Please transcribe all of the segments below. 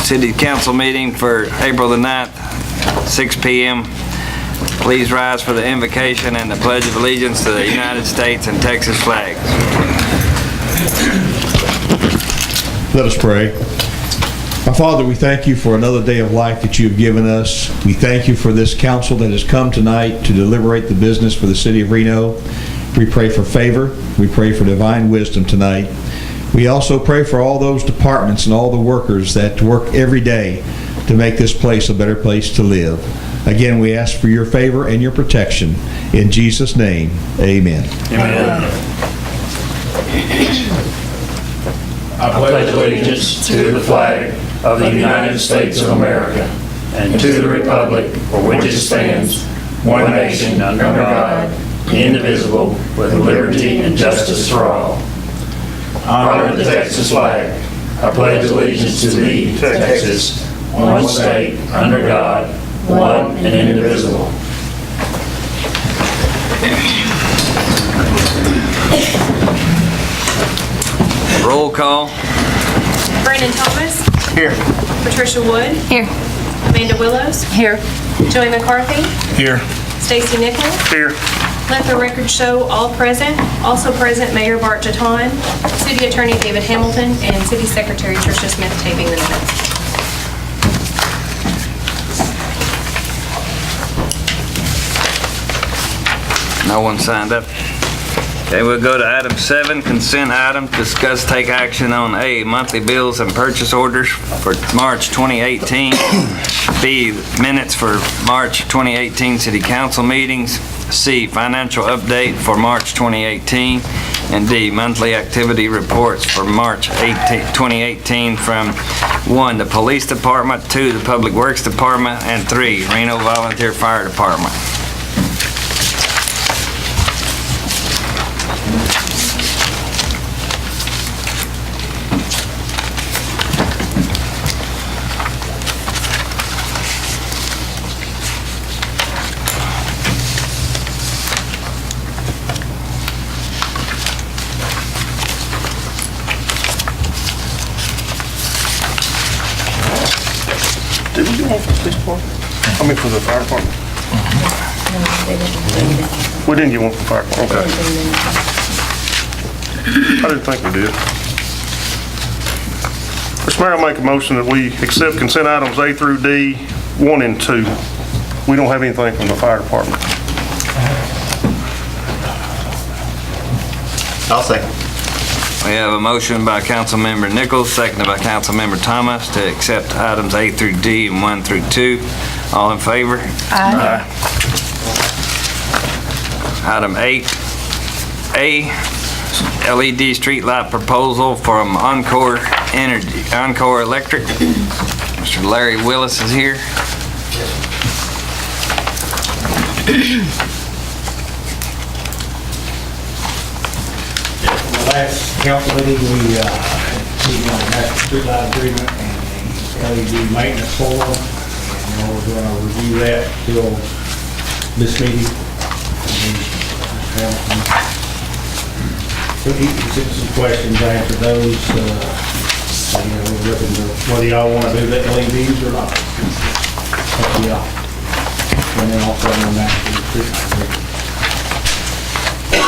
City Council meeting for April the 9th, 6 p.m. Please rise for the invocation and the Pledge of Allegiance to the United States and Texas flags. Let us pray. Our Father, we thank you for another day of life that you have given us. We thank you for this council that has come tonight to deliberate the business for the city of Reno. We pray for favor. We pray for divine wisdom tonight. We also pray for all those departments and all the workers that work every day to make this place a better place to live. Again, we ask for your favor and your protection. In Jesus' name, amen. Amen. I pledge allegiance to the flag of the United States of America and to the republic for which it stands, one nation under God, indivisible, with liberty and justice for all. Honor the Texas flag. I pledge allegiance to thee, Texas, one state, under God, one and indivisible. Roll call. Brandon Thomas. Here. Patricia Wood. Here. Amanda Willows. Here. Joey McCarthy. Here. Stacy Nichols. Here. Let the record show all present. Also present Mayor Bart Jaton, City Attorney David Hamilton, and City Secretary Tricia Smith taping the minutes. No one signed up. Okay, we'll go to item 7, consent item. Discuss, take action on A, monthly bills and purchase orders for March 2018. B, minutes for March 2018 City Council meetings. C, financial update for March 2018. And D, monthly activity reports for March 2018 from 1, the Police Department, 2, the Public Works Department, and 3, Reno Volunteer Fire Department. Did we do one for the police department? I mean, for the fire department? We didn't get one for the fire department, okay. I didn't think we did. Mr. Mayor, I'll make a motion that we accept consent items A through D, 1 and 2. We don't have anything from the fire department. I'll second. We have a motion by Councilmember Nichols, seconded by Councilmember Thomas to accept items A through D and 1 through 2. All in favor? Aye. Item 8A, LED streetlight proposal from Encore Electric. Mr. Larry Willis is here. Last council meeting, we had on the master streetlight agreement and the LED maintenance form, and we're going to review that till this meeting. He sent some questions, answered those. So, we're looking to whether y'all want to do the LEDs or not. Up to y'all. And then also on the master streetlight agreement.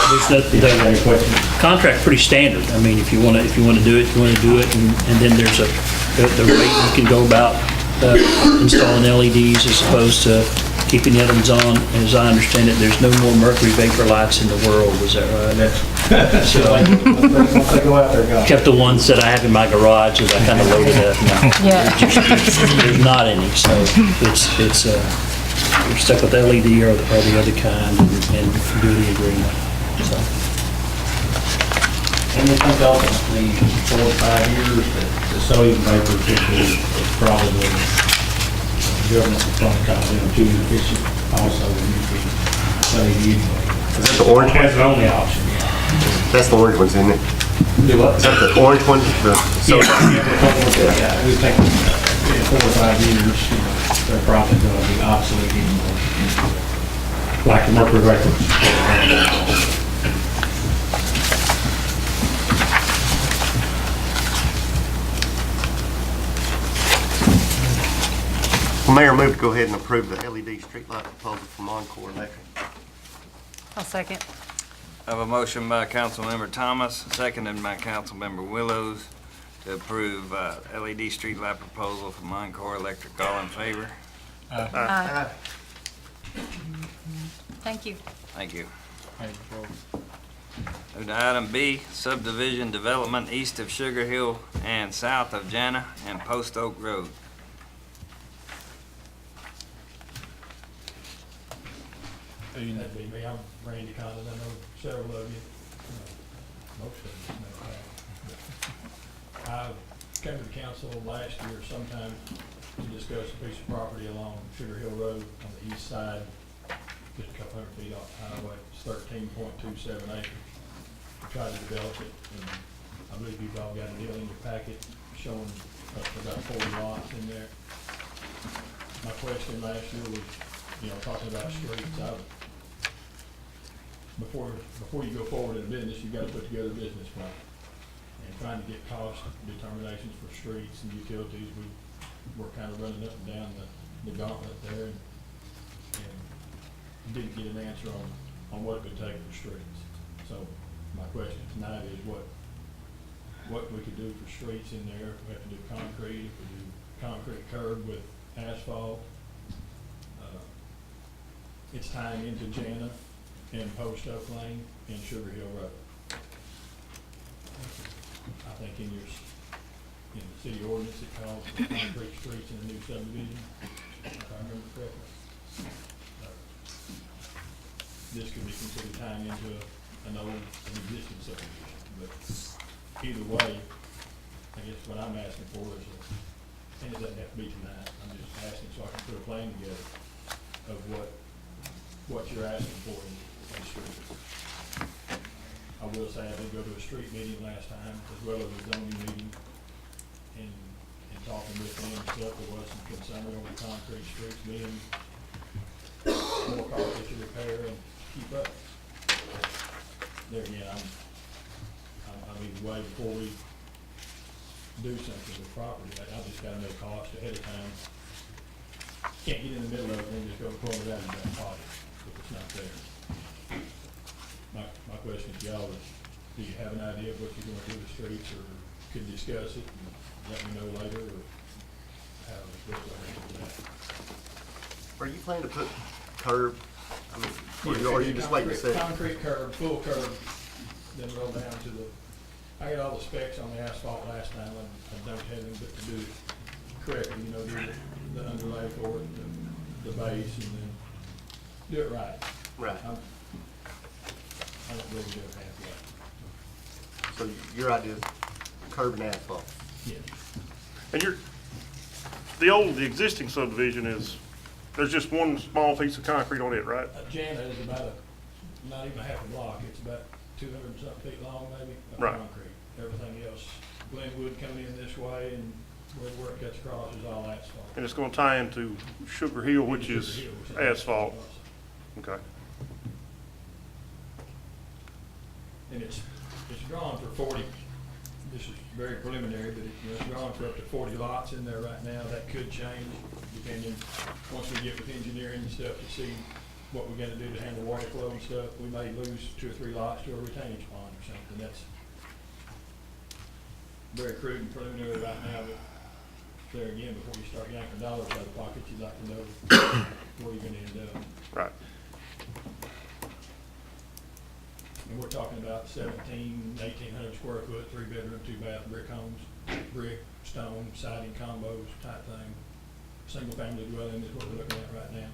Any questions? Contract pretty standard. I mean, if you want to do it, you want to do it, and then there's the rate you can go about installing LEDs as opposed to keeping the other ones on. As I understand it, there's no more mercury vapor lights in the world. Was that right? So, once they go out there, go. Kept the ones that I have in my garage as I kind of loaded up. No, Yeah. there's not any, so it's you're stuck with LED or the other kind and do the agreement. So. And we think ultimately 4 to 5 years that the sodium vapor is probably the government will probably call them too efficient also when you can say anyway. Is that the orange one? That's the only option, yeah. That's the orange ones, isn't it? Do what? Is that the orange one? Yeah, we think in 4 or 5 years, they're probably going to be obsolete anymore. Like the mercury vapors. Well, Mayor, move to go ahead and approve the LED streetlight proposal from Encore Electric. I'll second. I have a motion by Councilmember Thomas, seconded by Councilmember Willows to approve LED streetlight proposal from Encore Electric. All in favor? Aye. Thank you. Thank you. Move to item B, subdivision development east of Sugar Hill and south of Jana and Post Oak Road. That'd be me. I'm Randy Collins. I know several of you, most of you, as a matter of fact. I came to the council last year sometime to discuss a piece of property along Sugar Hill Road on the east side, just a couple hundred feet off the highway. It's 13.27 acres. We tried to develop it, and I believe you've all got a deal in your packet showing about 40 lots in there. My question last year was, talking about streets, before you go forward in a business, you've got to put together a business plan. And trying to get cost determinations for streets and utilities, we're kind of running up and down the gauntlet there and didn't get an answer on what it would take for streets. So my question tonight is what we could do for streets in there. If we have to do concrete, if we do concrete curb with asphalt. It's tying into Jana and Post Oak Lane and Sugar Hill Road. I think in the city ordinance, it calls for concrete streets in a new subdivision, if I remember correctly. This could be considered tying into an existing subdivision, but either way, I guess what I'm asking for is, and it doesn't have to be tonight, I'm just asking so I can put a plan together of what you're asking for in streets. I will say I did go to a street meeting last time, as well as a zoning meeting, and talking with them and stuff, there was some concern over concrete streets being more costly to repair and keep up. There again, I'm either way before we do something with property, I just gotta know cost ahead of time. Can't get in the middle of it and just go pull it out of that pocket if it's not there. My question to y'all is, do you have an idea of what you're gonna do with the streets, or could discuss it and let me know later, or how is this going to do that? Are you planning to put curb, or are you just waiting to see? Concrete curb, full curb, then roll down to I got all the specs on the asphalt last time, I don't have anything but to do it correctly, do the underlay for it, the base, and then do it right. Right. I don't really do it halfway. So your idea is curb and asphalt? Yeah. And the existing subdivision there's just one small piece of concrete on it, right? Jana is about not even a half a block, it's about 200 and something feet long maybe, of Right. concrete. Everything else, Glenwood coming in this way, and where it cuts across is all asphalt. And it's gonna tie into Sugar Hill, which is Sugar Hill, which is asphalt. also. Okay. And it's drawn for 40, this is very preliminary, but it's drawn for up to 40 lots in there right now. That could change depending, once we get with engineering and stuff to see what we're gonna do to handle water flow and stuff. We may lose 2 or 3 lots to a retainage pond or something. That's very crude and preliminary right now, but there again, before you start yanking dollars out of the pocket, you'd like to know where you're gonna end up. Right. And we're talking about 1,800 square foot, 3-bedroom, 2-bath brick homes, brick, stone, siding combos type thing. Single family dwelling is what we're looking at right now.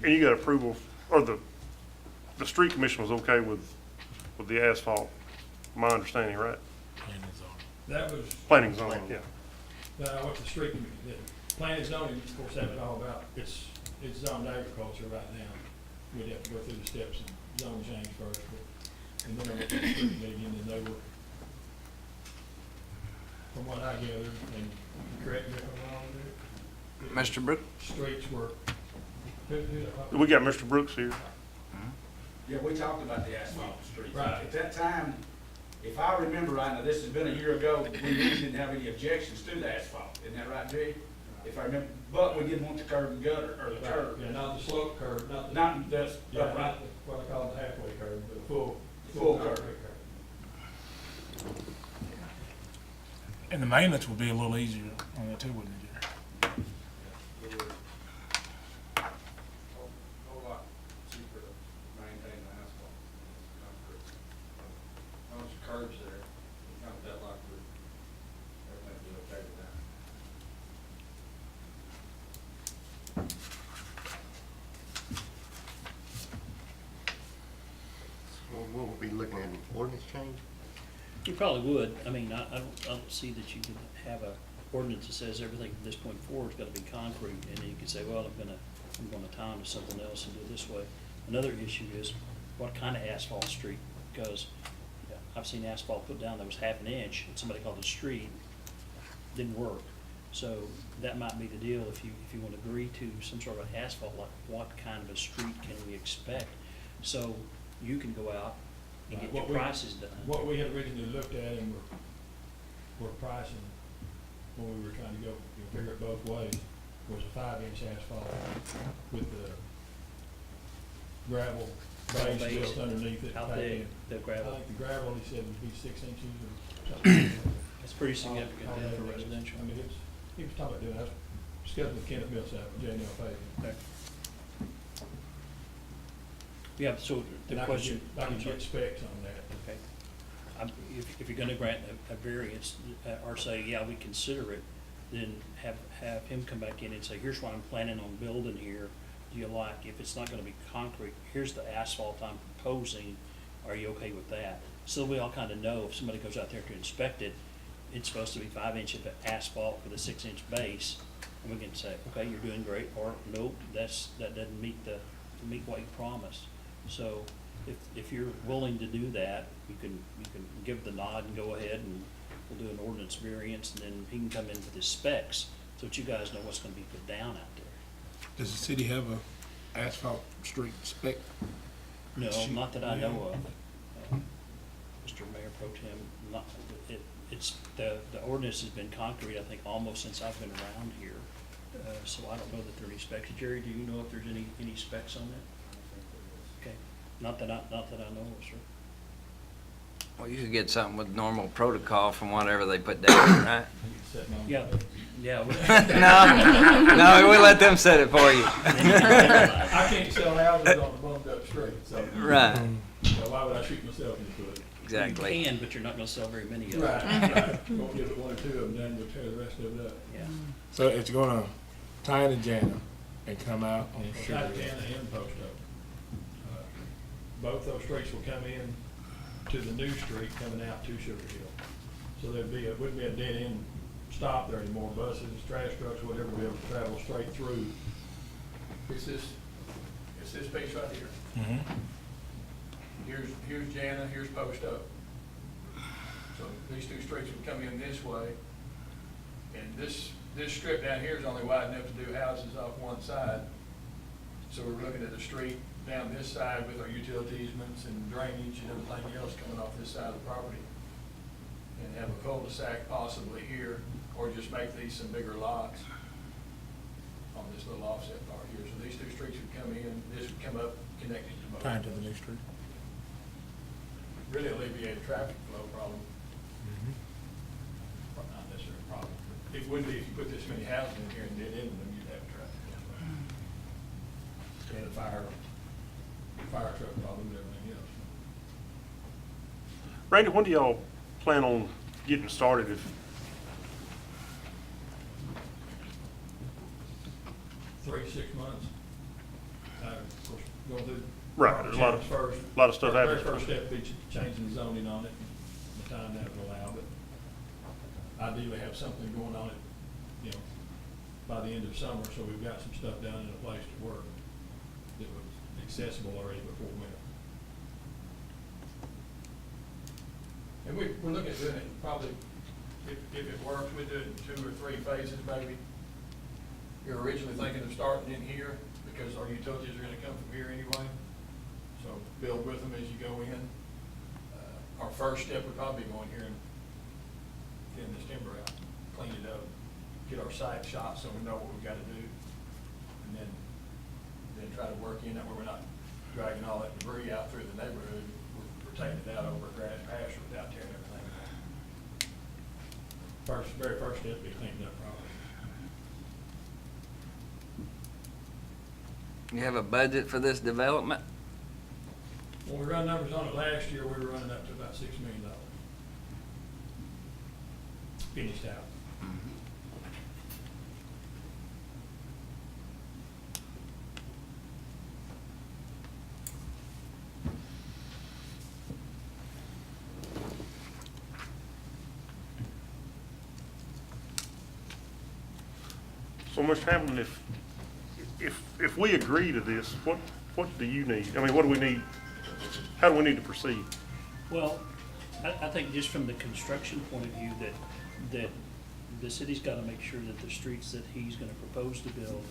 And you got approval, or the street commission was okay with the asphalt, my understanding, right? That was, Planning zone, yeah. what the street, the planning zoning, of course, that's all about, it's zoned agriculture right now. We'd have to go through the steps and zone change first, and then I went to the street meeting, and they were, from what I gathered, and correct me if I'm wrong there. Mr. Brook? Streets were, who's that? We got Mr. Brooks here. Yeah, we talked about the asphalt streets. Right. At that time, if I remember right, now this has been a year ago, we didn't have any objections to the asphalt, isn't that right, Jay? If I remember, but we didn't want the curb and gutter, or the curb. Yeah, not the slope curve, not the. Not, that's, Yeah, right, not the- what I call the halfway curve, but the Full curve. concrete And the maintenance would be a little easier on that too, wouldn't it, Jerry? whole lot cheaper to maintain the asphalt. How much curbs there, not that like we're, everything be okay with that. Well, we'll be looking at an ordinance change. You probably would. I mean, I don't see that you could have a ordinance that says everything from this point forward is gonna be concrete, and then you could say, well, I'm gonna time to something else and do it this way. Another issue is what kind of asphalt street, because I've seen asphalt put down that was half an inch, and somebody called it a street, didn't work. So that might be the deal, if you want to agree to some sort of asphalt, like what kind of a street can we expect? So you can go out and get your prices done. What we had originally looked at and were pricing when we were trying to go, figure it both ways, was a 5-inch asphalt with the gravel base Base built underneath it. How packed big, in. the I gravel? think the gravel, he said, would be 6 inches or something. That's pretty significant How then big for that is. residential. I mean, he was talking about doing that, scheduled with Kenneth Millsap, J&L paving. Okay. Yeah, so the And question. I I'm can sorry. get specs on that. Okay. If you're gonna grant a variance, or say, yeah, we consider it, then have him come back in and say, here's what I'm planning on building here. Do you like, if it's not gonna be concrete, here's the asphalt I'm proposing, are you okay with that? So we all kinda know if somebody goes out there to inspect it, it's supposed to be 5 inch of asphalt with a 6-inch base, and we can say, okay, you're doing great, or nope, that doesn't meet what you promised. So if you're willing to do that, you can give the nod and go ahead, and we'll do an ordinance variance, and then he can come in with his specs, so that you guys know what's gonna be put down out there. Does the city have a asphalt street spec? No, Shoot, not that I yeah. know of. Mr. Mayor Pro Tem, it's, the ordinance has been concrete, I think, almost since I've been around here. So I don't know that there are any specs. Jerry, do you know if there's any specs on that? Okay, not that I know of, sir. Well, you could get something with normal protocol from whatever they put down, right? Yeah, yeah. No, we'll let them set it for you. I can't sell houses on a bumped up street, so. Right, So why would I shoot myself in the foot? exactly. You can, but you're not gonna sell very many of them. Right. Won't get 1 or 2 of them done, we'll tear the rest of it up. Yeah. So it's gonna tie into Jana and come out on Sugar Not Hill. Jana and Post Oak. Both those streets will come in to the new street coming out to Sugar Hill. So wouldn't be a dead end stop there anymore, buses, trash trucks, whatever, be able to travel straight through. It's this piece right here. Mhm. Here's Jana, here's Post Oak. So these two streets would come in this way, and this strip down here is only wide enough to do houses off one side. So we're looking at the street down this side with our utility easements and drainage and everything else coming off this side of the property. And have a cul-de-sac possibly here, or just make these some bigger lots on this little offset part here. So these two streets would come in, this would come up connected to both. Tie into the new street. Really alleviate a traffic flow problem. Not necessarily a problem, but it would be if you put this many houses in here and dead end them, you'd have a traffic flow. And a fire truck problem and everything else. Randy, when do y'all plan on getting started? If 3 to 6 months. Of course, going through. Right, there's a lot of- First. a lot of stuff happens First first. step would be changing the zoning on it, the time that would allow, but ideally have something going on it, by the end of summer, so we've got some stuff down in a place to work that was accessible already before winter. And we're looking at doing it probably, if it works, we do it in 2 or 3 phases maybe. You're originally thinking of starting in here because our utilities are gonna come from here anyway. So build with them as you go in. Our first step would probably be going here and getting this timber out, clean it up, get our site shot so we know what we gotta do. And then try to work in that where we're not dragging all that debris out through the neighborhood. We're taking it out over grass pasture without tearing everything down. Very first step, be cleaned up properly. You have a budget for this development? When we run numbers on it last year, we were running up to about $6 million. Finished out. So, Mr. Hamlin, if we agree to this, what do you need? I mean, what do we need? How do we need to proceed? Well, I think just from the construction point of view, that the city's got to make sure that the streets that he's going to propose to build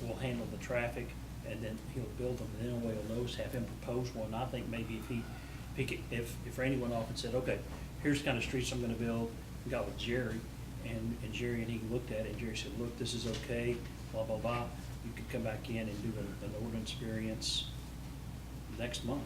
will handle the traffic, and then he'll build them, and then we'll knows, have him propose one. I think maybe if Randy went off and said, okay, here's the kind of streets I'm going to build, we got with Jerry, and Jerry and he looked at it, and Jerry said, look, this is okay, blah, blah, blah. You could come back in and do an ordinance variance next month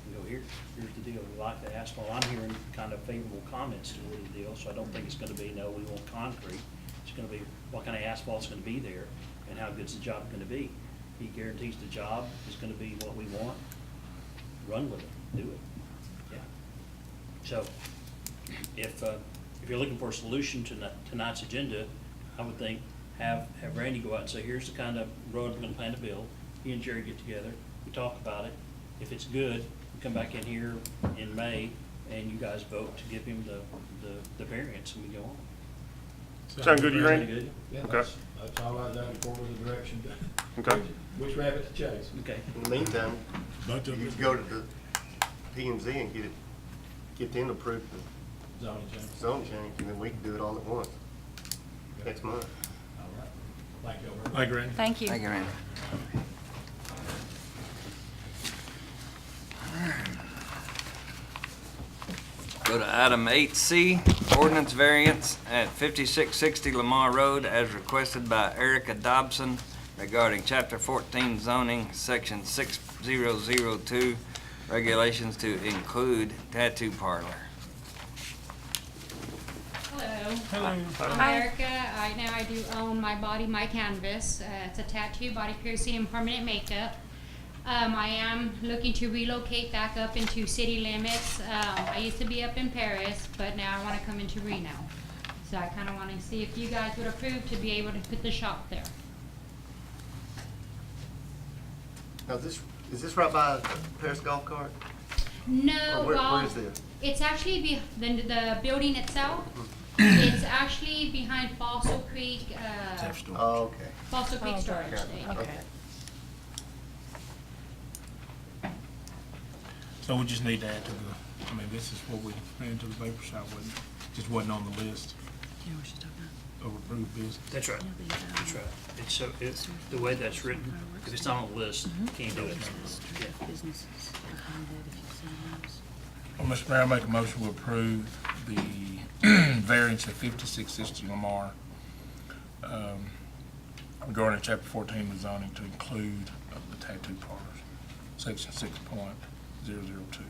and go, here's the deal. We like the asphalt. I'm hearing kind of favorable comments to the deal, so I don't think it's going to be, no, we want concrete. It's going to be what kind of asphalt's going to be there and how good's the job going to be. He guarantees the job is going to be what we want. Run with it. Do it. Yeah. So if you're looking for a solution to tonight's agenda, I would think have Randy go out and say, here's the kind of road we're going to plan to build. He and Jerry get together, we talk about it. If it's good, we come back in here in May and you guys vote to give him the variance and we go on. Sound good to you, Really Randy? good. Yeah, Okay. that's all I done for the direction. Okay. Which rabbit to chase. Okay. In the meantime, Bunch you of can go to the P and Z and get them to approve the Zoning change. zone change, and then we can do it all at once next month. All right. Thank you all very much. Thank you, Randy. Thank you. Thank you, Randy. Go to item 8C, ordinance variance at 5660 Lamar Road as requested by Erica Dobson regarding Chapter 14 zoning, Section 6002, regulations to include tattoo parlor. Hello. I'm Erica. Right now I do own My Body, My Canvas. It's a tattoo, body piercing, and permanent makeup. I am looking to relocate back up into city limits. I used to be up in Paris, but now I want to come into Reno. So I kind of want to see if you guys would approve to be able to put the shop there. Now, is this right by the Paris Golf Cart? No, Or where well, is this? it's actually the building itself. It's actually behind Fossil Creek, Oh, okay. Fossil Creek Oh, Storage okay. Thing. Okay. So we just need to add to the, I mean, this is what we ran into the paper shop, wasn't it? Just wasn't on the list You know what she's talking about? of approved business. That's right. That's right. It's so, the way that's written, if it's not on the list, you can't do it. Yeah. Businesses behind that, if you've seen those. Well, Mr. Mayor, I make a motion to approve the variance of 5660 Lamar regarding Chapter 14 of zoning to include the tattoo parlors, Section 6.002.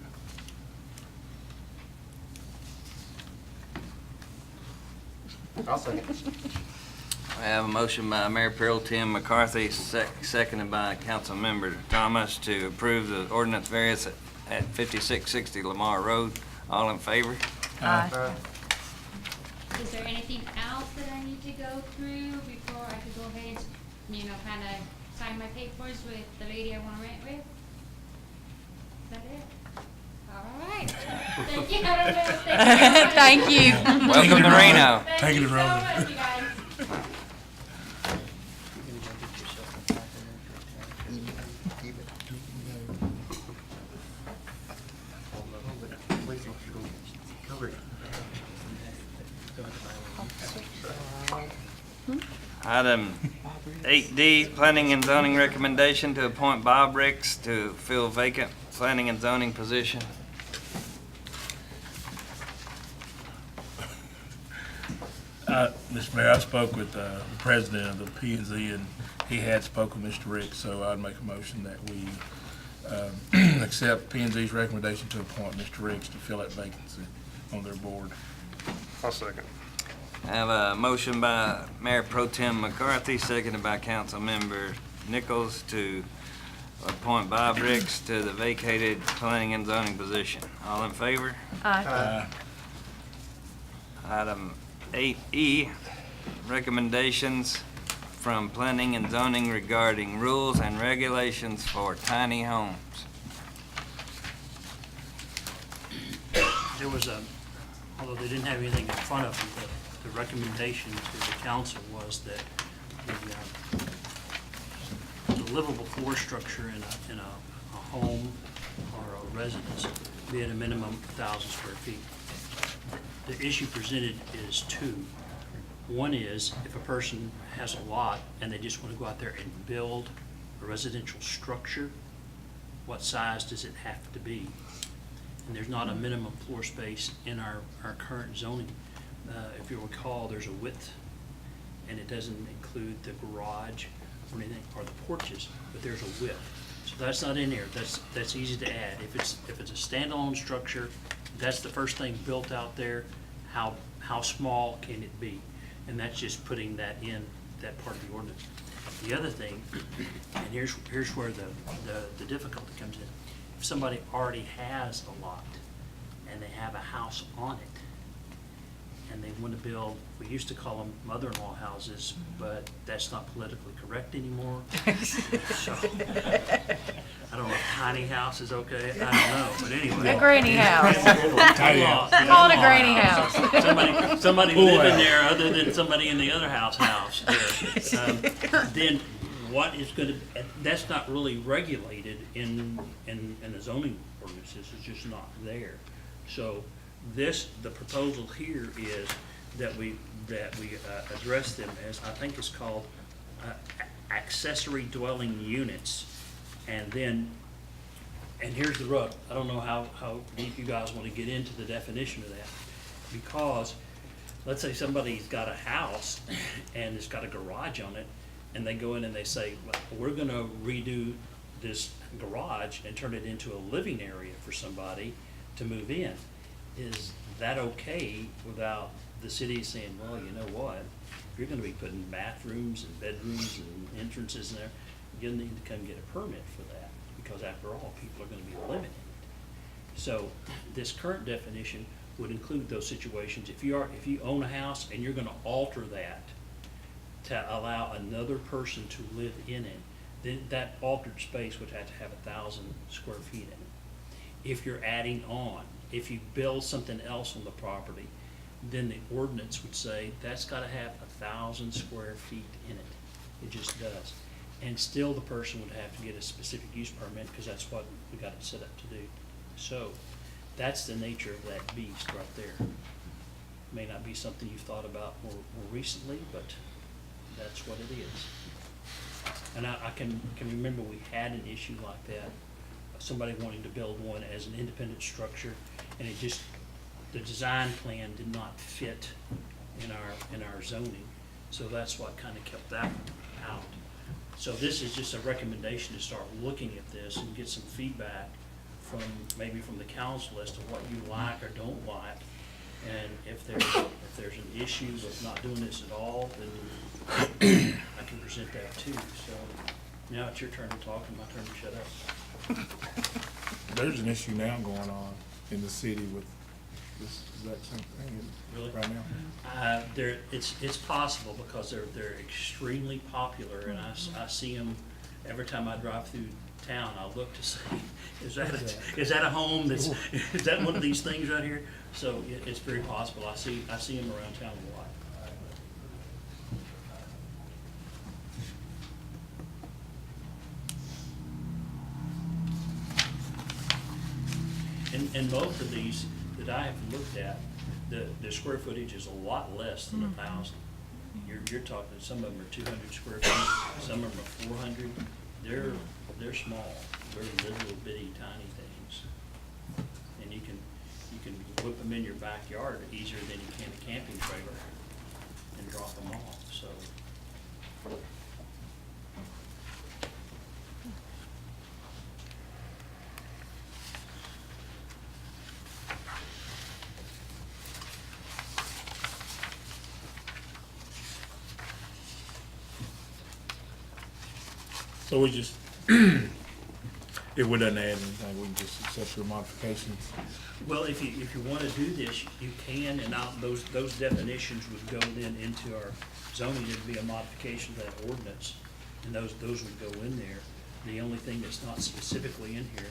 I'll second. I have a motion by Mayor Pro Tem McCarthy, seconded by Councilmember Thomas to approve the ordinance variance at 5660 Lamar Road. All in favor? Aye. Is there anything else that I need to go through before I could go ahead and, kind of sign my papers with the lady I want to rent with? Is that it? All right. Thank you. Thank you. Welcome to Reno. Thank Take it you to so Rome. much, you guys. Keep it. Police officer gonna cover it. Item 8D, planning and zoning recommendation to appoint Bob Ricks to fill vacant planning and zoning position. Mr. Mayor, I spoke with the president of the P&Z, and he had spoken with Mr. Ricks, so I'd make a motion that we accept P&Z's recommendation to appoint Mr. Ricks to fill that vacancy on their board. I'll second. I have a motion by Mayor Pro Tem McCarthy, seconded by Councilmember Nichols to appoint Bob Ricks to the vacated planning and zoning position. All in favor? Aye. Item 8E, recommendations from planning and zoning regarding rules and regulations for tiny homes. There was a, although they didn't have anything in front of them, the recommendation to the council was that the livable floor structure in a home or a residence be at a minimum 1,000 square feet. The issue presented is two. One is if a person has a lot and they just want to go out there and build a residential structure, what size does it have to be? And there's not a minimum floor space in our current zoning. If you recall, there's a width, and it doesn't include the garage or anything, or the porches, but there's a width. So that's not in there. That's easy to add. If it's a standalone structure, that's the first thing built out there. How small can it be? And that's just putting that in that part of the ordinance. The other thing, and here's where the difficulty comes in. If somebody already has a lot and they have a house on it, and they want to build, we used to call them mother-in-law houses, but that's not politically correct anymore. So, I don't know if tiny house is okay, I don't know, but anyway. A granny house. Tiny house. Call it a granny house. Somebody living there other than somebody in the other house there. Then what is gonna, that's not really regulated in the zoning ordinances, it's just not there. So the proposal here is that we address them as, I think it's called accessory dwelling units. And here's the rub. I don't know how deep you guys want to get into the definition of that. Because let's say somebody's got a house and it's got a garage on it, and they go in and they say, well, we're gonna redo this garage and turn it into a living area for somebody to move in. Is that okay without the city saying, well, you know what, if you're gonna be putting bathrooms and bedrooms and entrances in there, you'll need to come get a permit for that, because after all, people are gonna be living in it. So this current definition would include those situations. If you own a house and you're gonna alter that to allow another person to live in it, then that altered space would have to have 1,000 square feet in it. If you're adding on, if you build something else on the property, then the ordinance would say that's gotta have 1,000 square feet in it. It just does. And still the person would have to get a specific use permit, because that's what we got it set up to do. So that's the nature of that beast right there. May not be something you've thought about more recently, but that's what it is. And I can remember we had an issue like that, somebody wanting to build one as an independent structure, and it just, the design plan did not fit in our zoning. So that's what kind of kept that out. So this is just a recommendation to start looking at this and get some feedback from, maybe from the council as to what you like or don't like. And if there's an issue with not doing this at all, then I can present that too. So now it's your turn to talk and my turn to shut up. There's an issue now going on in the city with this exact same thing Really? right now. It's possible, because they're extremely popular, and I see them every time I drive through town. I'll look to see, is that a home that's, is that one of these things right here? So it's very possible. I see them around town a lot. And most of these that I have looked at, the square footage is a lot less than 1,000. You're talking, some of them are 200 square feet, some of them are 400. They're small. They're little bitty tiny things. And you can whip them in your backyard easier than you can a camping trailer. and drop them off, so. So we just, if we doesn't add anything, we can just accept your modifications. Well, if you want to do this, you can, and those definitions would go then into our zoning. There'd be a modification to that ordinance, and those would go in there. The only thing that's not specifically in here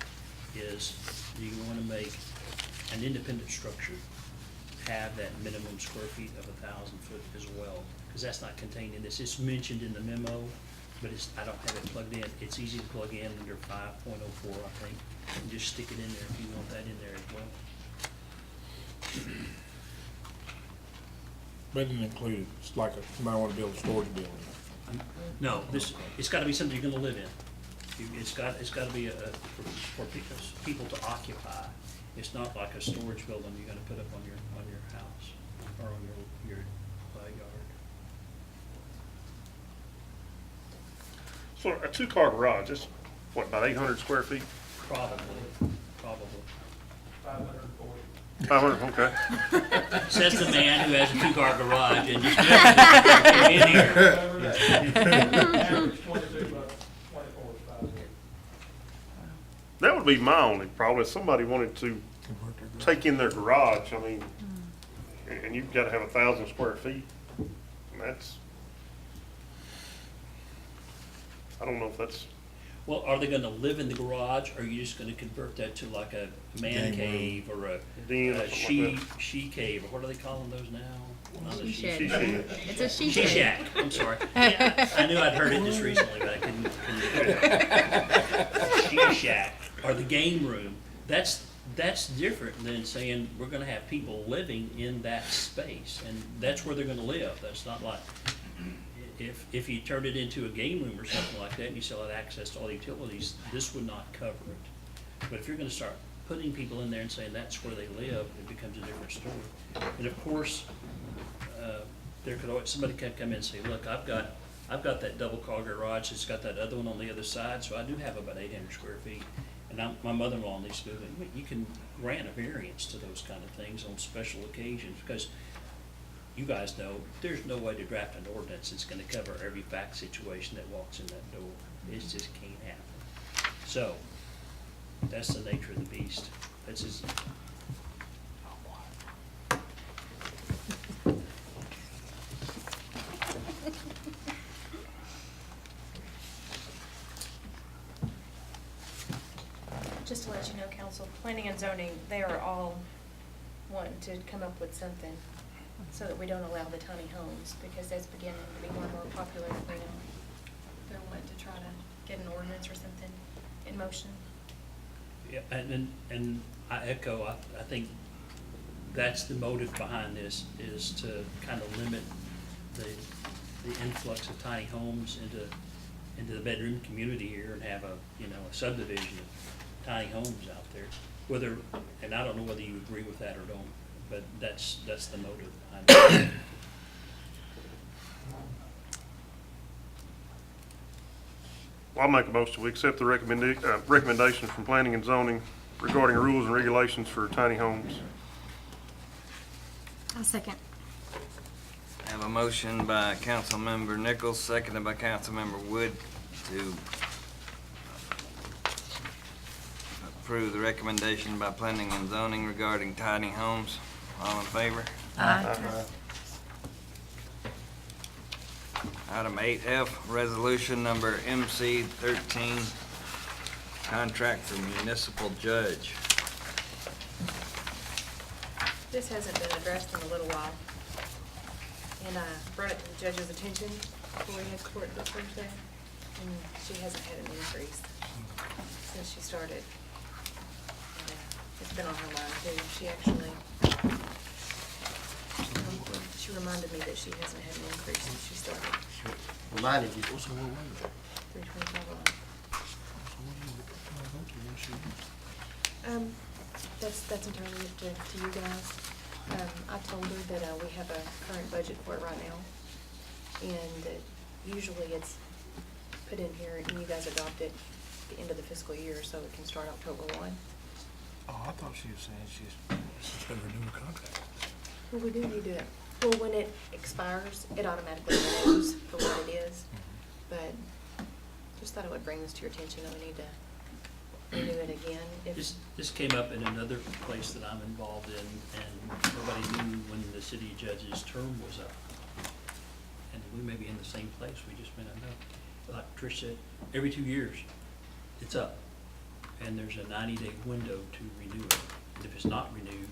is, do you want to make an independent structure have that minimum square feet of 1,000 foot as well? Because that's not contained in this. It's mentioned in the memo, but I don't have it plugged in. It's easy to plug in under 5.04, I think, and just stick it in there if you want that in there as well. But it included, it's like somebody want to build a storage building. No, it's gotta be something you're gonna live in. It's gotta be for people to occupy. It's not like a storage building you're gonna put up on your house or on your yard. So a two-car garage, it's what, about 800 square feet? Probably. 500, okay. Says the man who has a two-car garage and just in here. Average 22 by 24 is 5 feet. That would be my only problem, if somebody wanted to take in their garage, I mean, and you've got to have 1,000 square feet. And that's, I don't know if that's, Well, are they gonna live in the garage, or are you just gonna convert that to like a man cave or a Den or something like she cave, or what are they calling those now? Not a She shed. she said. It's a she She shed. shack, I'm sorry. Yeah, I knew I'd heard it just recently, but I couldn't figure it out. She shack, or the game room, that's different than saying we're gonna have people living in that space, and that's where they're gonna live. That's not like, if you turned it into a game room or something like that, and you still had access to all the utilities, this would not cover it. But if you're gonna start putting people in there and saying that's where they live, it becomes a different story. And of course, somebody could come in and say, look, I've got that double car garage, it's got that other one on the other side, so I do have about 800 square feet. And my mother-in-law needs to do it. You can grant a variance to those kind of things on special occasions, because you guys know, there's no way to draft an ordinance that's gonna cover every fact situation that walks in that door. It just can't happen. So, that's the nature of the beast. That's just, Just to let you know, council, planning and zoning, they are all wanting to come up with something so that we don't allow the tiny homes, because that's beginning to be more and more popular in Reno. They're wanting to try to get an ordinance or something in motion. yeah, and I echo, I think that's the motive behind this, is to kind of limit the influx of tiny homes into the bedroom community here, and have a subdivision of tiny homes out there. And I don't know whether you agree with that or don't, but that's the motive behind it. Well, I'll make a motion, we accept the recommendations from planning and zoning regarding rules and regulations for tiny homes. I'll second. I have a motion by Councilmember Nichols, seconded by Councilmember Wood to approve the recommendation by planning and zoning regarding tiny homes. All in favor? Aye. Item 8F, resolution number MC 13, contract for municipal judge. This hasn't been addressed in a little while, and I brought it to the judge's attention before we had court this Thursday, and she hasn't had an increase since she started. And, it's been on her mind too. She actually, she reminded me that she hasn't had an increase since she started. Reminded you. 325 a month. That's entirely up to you guys. I told her that we have a current budget for it right now, And usually it's put in here and you guys adopt it at the end of the fiscal year, so it can start October 1. Oh, I thought she was saying she's going to renew her contract. Well, we do need to, well, when it expires, it automatically renews for what it is. But just thought I would bring this to your attention that we need to renew it again. This came up in another place that I'm involved in, and nobody knew when the city judge's term was up. And we may be in the same place, we just may not know. Like Trish said, every 2 years, it's up. And there's a 90-day window to renew it. And if it's not renewed,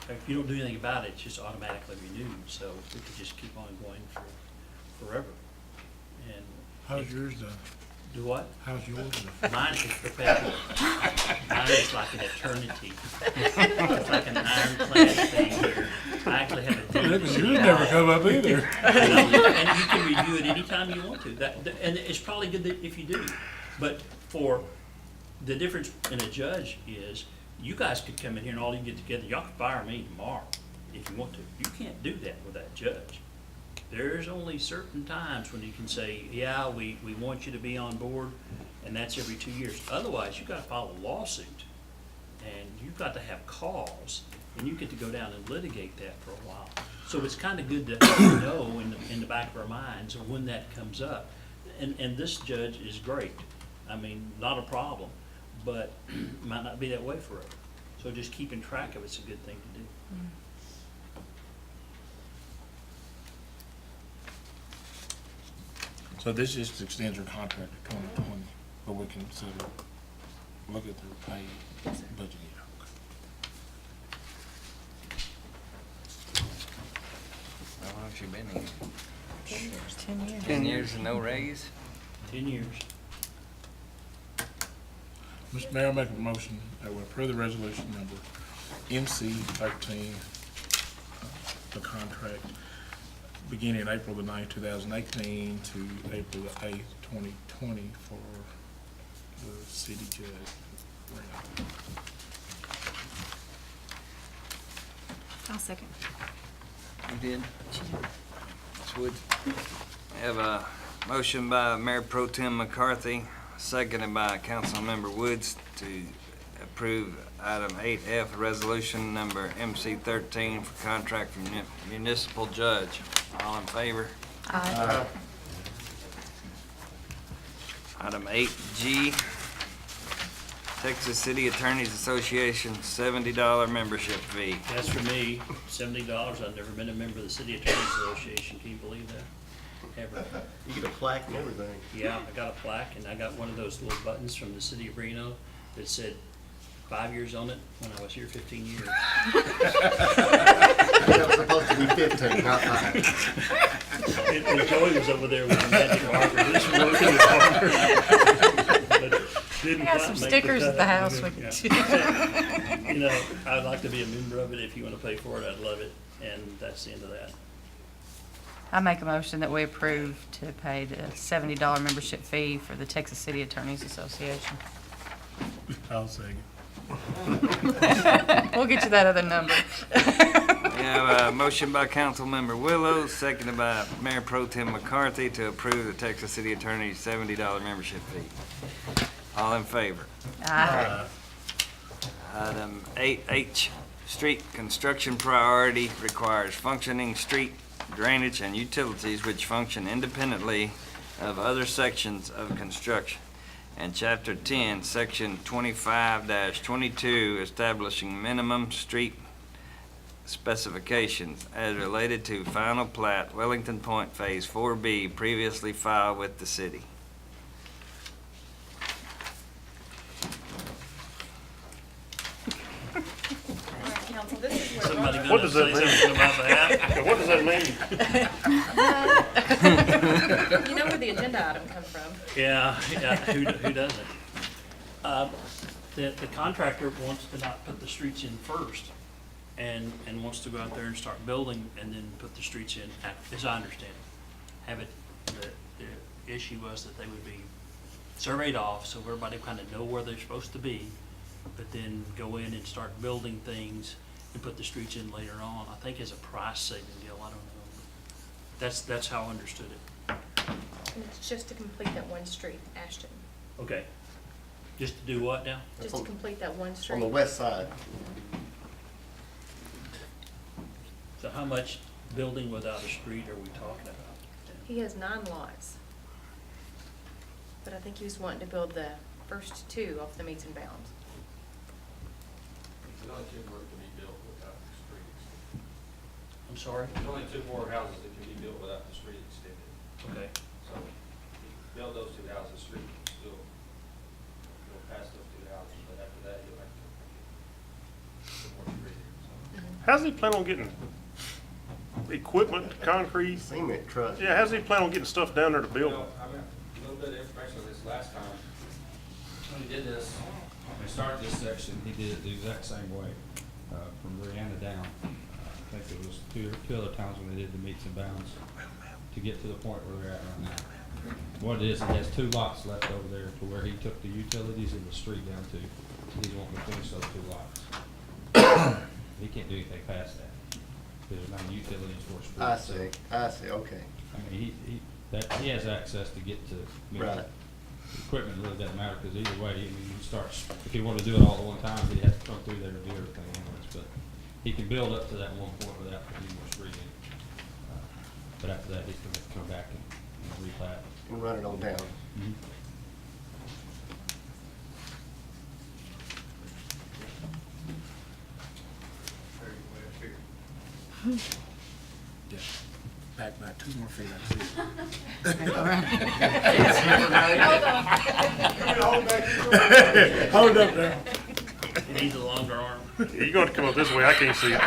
if you don't do anything about it, it's just automatically renewed. So we could just keep on going for forever. And How's yours done? do what? How's yours done? Mine is perpetual. Mine is like an eternity. It's like an ironclad thing here. I actually have a deed. Yours never come up either. And you can review it anytime you want to. And it's probably good that if you do. But for the difference in a judge is, you guys could come in here and all you get together, y'all could fire me tomorrow if you want to. You can't do that with that judge. There's only certain times when you can say, yeah, we want you to be on board, and that's every 2 years. Otherwise, you've got to file a lawsuit, and you've got to have cause, and you get to go down and litigate that for a while. So it's kind of good to know in the back of our minds when that comes up. And this judge is great. I mean, not a problem, but might not be that way forever. So just keeping track of it's a good thing to do. So this just extends her contract to 2020, but we can sort of look at the pay budget year. How long has she been here? 10 years. 10 years and no raise? 10 years. Mr. Mayor, I make a motion that we approve the resolution number MC 13, the contract beginning April the 9th, 2018 to April the 8th, 2020 for the city judge. Reno. I'll second. You did? Ms. Woods. I have a motion by Mayor Pro Tem McCarthy, seconded by Councilmember Woods to approve item 8F, resolution number MC13 for contract from municipal judge. All in favor? Aye. Item 8G, Texas City Attorneys Association $70 membership fee. That's for me, $70. I've never been a member of the City Attorney Association. Can you believe that? Ever. You get a plaque and everything. Yeah, I got a plaque, and I got one of those little buttons from the city of Reno that said 5 years on it when I was here 15 years. That was supposed to be 15, not 5. And Joey was over there with the magic marker, this working the marker. We got some stickers at the house we can choose. You know, I'd like to be a member of it. If you want to pay for it, I'd love it, and that's the end of that. I make a motion that we approve to pay the $70 membership fee for the Texas City Attorneys Association. I'll second. We'll get you that other number. We have a motion by Councilmember Willows, seconded by Mayor Pro Tem McCarthy to approve the Texas City Attorney's $70 membership fee. All in favor? Aye. Item 8H, street construction priority requires functioning street drainage and utilities which function independently of other sections of construction. And Chapter 10, Section 25-22, establishing minimum street specifications as related to final plat Wellington Point Phase 4B previously filed with the city. Council, this is where. Somebody What gonna does that say mean? something about that? What does that mean? You know where the agenda item come from. Yeah, who doesn't? The contractor wants to not put the streets in first and wants to go out there and start building and then put the streets in, as I understand it. Have it, the issue was that they would be surveyed off so everybody kind of know where they're supposed to be, but then go in and start building things and put the streets in later on. I think it's a price saving deal, I don't know. That's how I understood it. And it's just to complete that one street, Ashton. Okay. Just to do what now? Just to complete that one street. On the west side. So how much building without a street are we talking about? He has 9 lots. But I think he was wanting to build the first 2 off the meets and bounds. There's only 2 more that can be built without the street extended. I'm sorry? There's only 2 more houses that can be built without the street extended. Okay. So if you build those 2 houses, the street can still go past those 2 houses, but after that, you'll have to get more street. So How's he plan on getting equipment, concrete? Cement truck. Yeah, how's he plan on getting stuff down there to build? Well, I mean, a little bit of information on this last time. When he did this, when he started this section, he did it the exact same way, from Reno down. I think it was two other towns when they did the meets and bounds to get to the point where they're at right now. What it is, he has 2 lots left over there to where he took the utilities and the street down to. He's wanting to finish those 2 lots. He can't do anything past that. There's no utilities for a street. I see, okay. I mean, he has access to get to, I mean, Right. equipment really doesn't matter, because either way, I mean, he starts, if he wanted to do it all at one time, he'd have to come through there to do everything anyways, but he can build up to that one point without putting any more street in. But after that, he's gonna have to come back and replat. And run it on down. Yeah. Back by 2 more feet, that's it. Hold up there. He needs a longer arm. You're going to come up this way, I can't see it.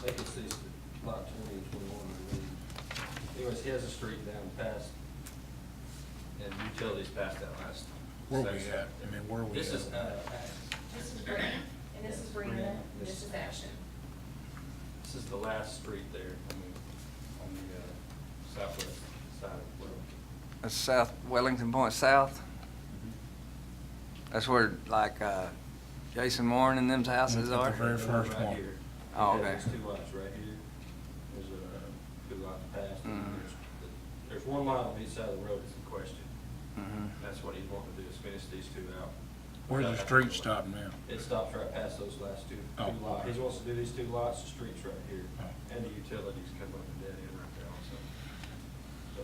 They can see lot 20 and 21, I believe. Anyways, he has a street down past, and utilities past that last Where we section. at? I mean, where we at? This is, This is Reno, and this is Reno, and this is Ashton. this is the last street there, on the southwest side of the road. That's South, Wellington Point South. That's where, like, Jason Warren and them's houses The are. very first Right one. here. Oh, He okay. has these 2 lots right here. There's 2 lots past. And Mhm. there's 1 lot on each side of the road that's in question. Mhm. That's what he's wanting to do, is finish these 2 out. Where's the street stop now? It stops right past those last two Oh, lots. okay. He wants to do these 2 lots, the street's right here, Oh. and the utilities come up and dead end right there also. So,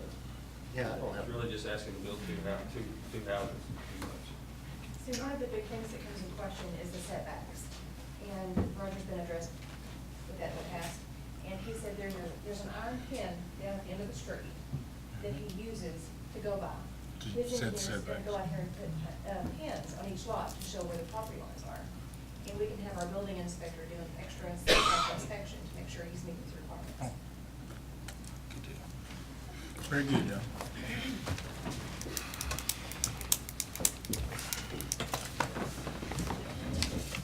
Yeah, I don't have. it's really just asking to build 2 houses, pretty much. See, one of the big things that comes in question is the setbacks, and Roger's been addressed with that in the past. And he said there's an iron pin down at the end of the street that he uses to go by. To His set engineer's gonna setbacks. go out here and put pins on each lot to show where the property lines are. And we can have our building inspector do an extra setback inspection to make sure he's meeting his requirements. Good deal. Very good, Joe.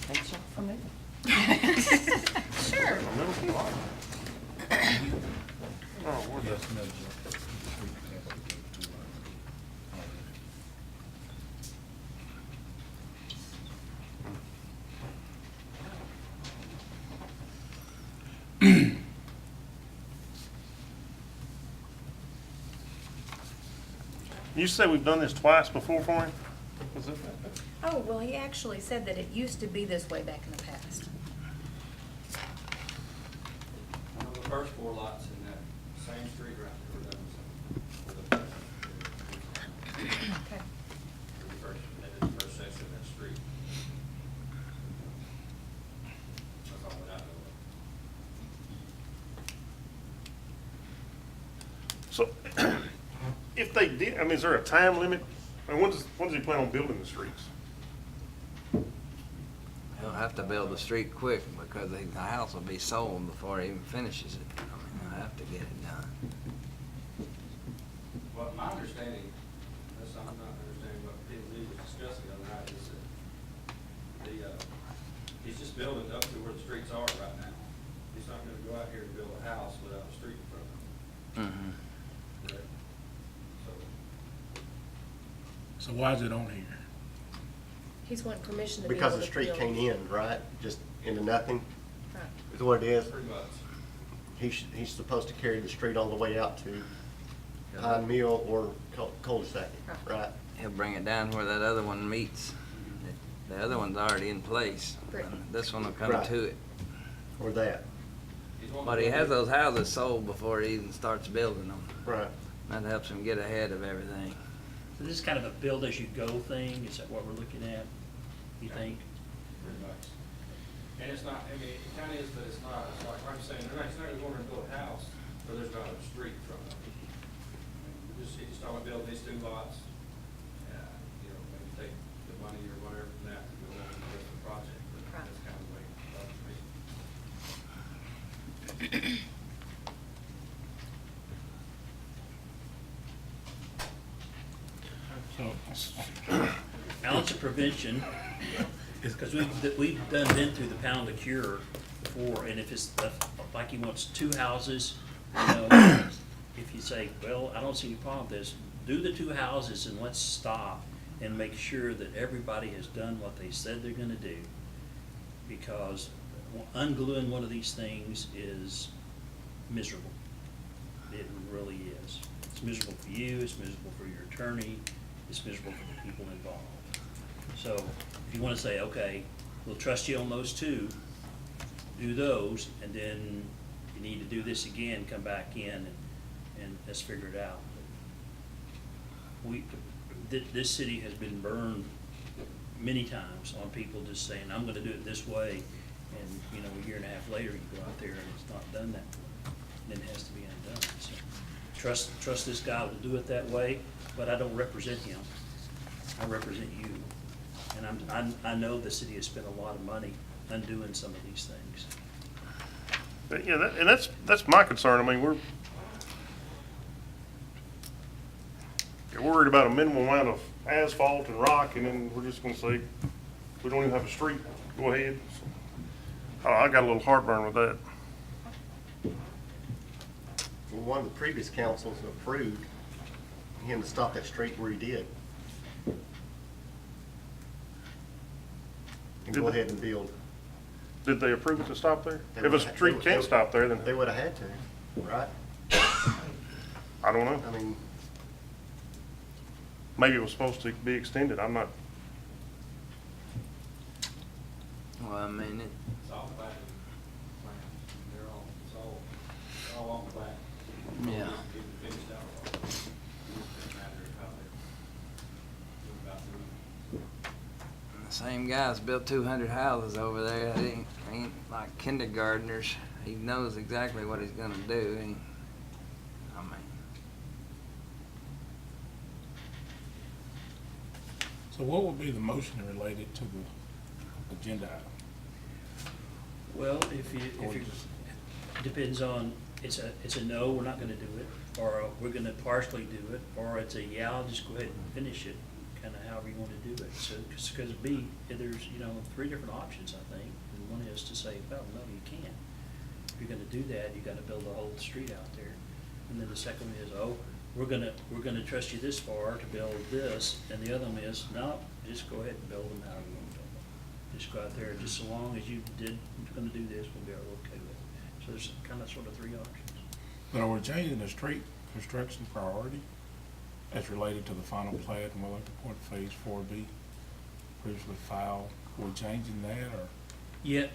Thanks for me. Sure. Oh, where's that? Yes, no, Joe. You say we've done this twice before for him? Was it? Oh, well, he actually said that it used to be this way back in the past. One of the first 4 lots in that same street right there were done the same. Okay. They did the first section of that street. That's all that I know of. So, if they did, I mean, is there a time limit? I mean, when does he plan on building the streets? He'll have to build the street quick because the house will be sold before he even finishes it. I mean, he'll have to get it done. Well, my understanding, unless I'm not understanding what P&Z was discussing the other night, is that he's just building up to where the streets are right now. He's not gonna go out here and build a house without a street in front of him, Mm-hmm. correct? So, So why is it on here? He's wanting permission to be Because able the to street build. can't end, right? Just into nothing, Right. is what it is. Pretty much. He's supposed to carry the street all the way out to Pine Mill or cul-de-sac, right? He'll bring it down where that other one meets. The other one's already in place. Brittany. This one will come Right. to it. Or that, He's wanting But to he build has it. those houses sold before he even starts building them. right. That helps him get ahead of everything. So this is kind of a build-as-you-go thing, is that what we're looking at, you think? Pretty much. And it's not, I mean, it kind of is, but it's not. It's like I'm saying, they're not going to build a house where there's not a street from it. He's just talking about building these 2 lots. You know, maybe take the money or whatever from that to go on with the rest of the project. But Right. that's kind of the way it thought to me. Ounce of prevention, because we've been through the pound of cure before, and if it's like he wants 2 houses, you know, if you say, well, I don't see any problem with this, do the 2 houses and let's stop and make sure that everybody has done what they said they're gonna do. Because ungluing one of these things is miserable. It really is. It's miserable for you, it's miserable for your attorney, it's miserable for the people involved. So if you want to say, okay, we'll trust you on those 2, do those, and then you need to do this again, come back in and let's figure it out. This city has been burned many times on people just saying, I'm gonna do it this way, and, you know, a year and a half later, you go out there and it's not done that way. Then it has to be undone. So trust this guy will do it that way, but I don't represent him. I represent you. And I know the city has spent a lot of money undoing some of these things. But, yeah, and that's my concern. I mean, we're worried about a minimum amount of asphalt and rock, and then we're just gonna say, we don't even have a street, go ahead. I got a little heartburn with that. Well, one of the previous councils approved him to stop that street where he did. And go ahead and build. Did they approve it to stop there? They If a would've- street they- can't stop there, then They would have had to, right? I don't know. I mean, Maybe it was supposed to be extended. I'm not, Well, I mean, It's all back in plans. They're all, it's all on the back. Yeah. Getting finished out. It's a matter of how they're doing about doing it. the same guy's built 200 houses over there. They ain't like kindergartners. He knows exactly what he's gonna do. I mean, So what would be the motion related to the agenda item? Well, if you, depends on, it's a no, we're not gonna do it, or we're gonna partially do it, or it's a yeah, I'll just go ahead and finish it, kinda however you wanna do it. So, cause B, there's, you know, 3 different options, I think, and one is to say, well, no, you can't. If you're gonna do that, you gotta build the whole street out there. And then the second one is, oh, we're gonna trust you this far to build this, and the other one is, no, just go ahead and build them however you want to build them. Just go out there, just so long as you're gonna do this, we'll be okay with it. So there's kind of sort of 3 options. But are we changing the street construction priority as related to the final plat and Wellington Point Phase 4B previously filed? Are we changing that, or? Yeah,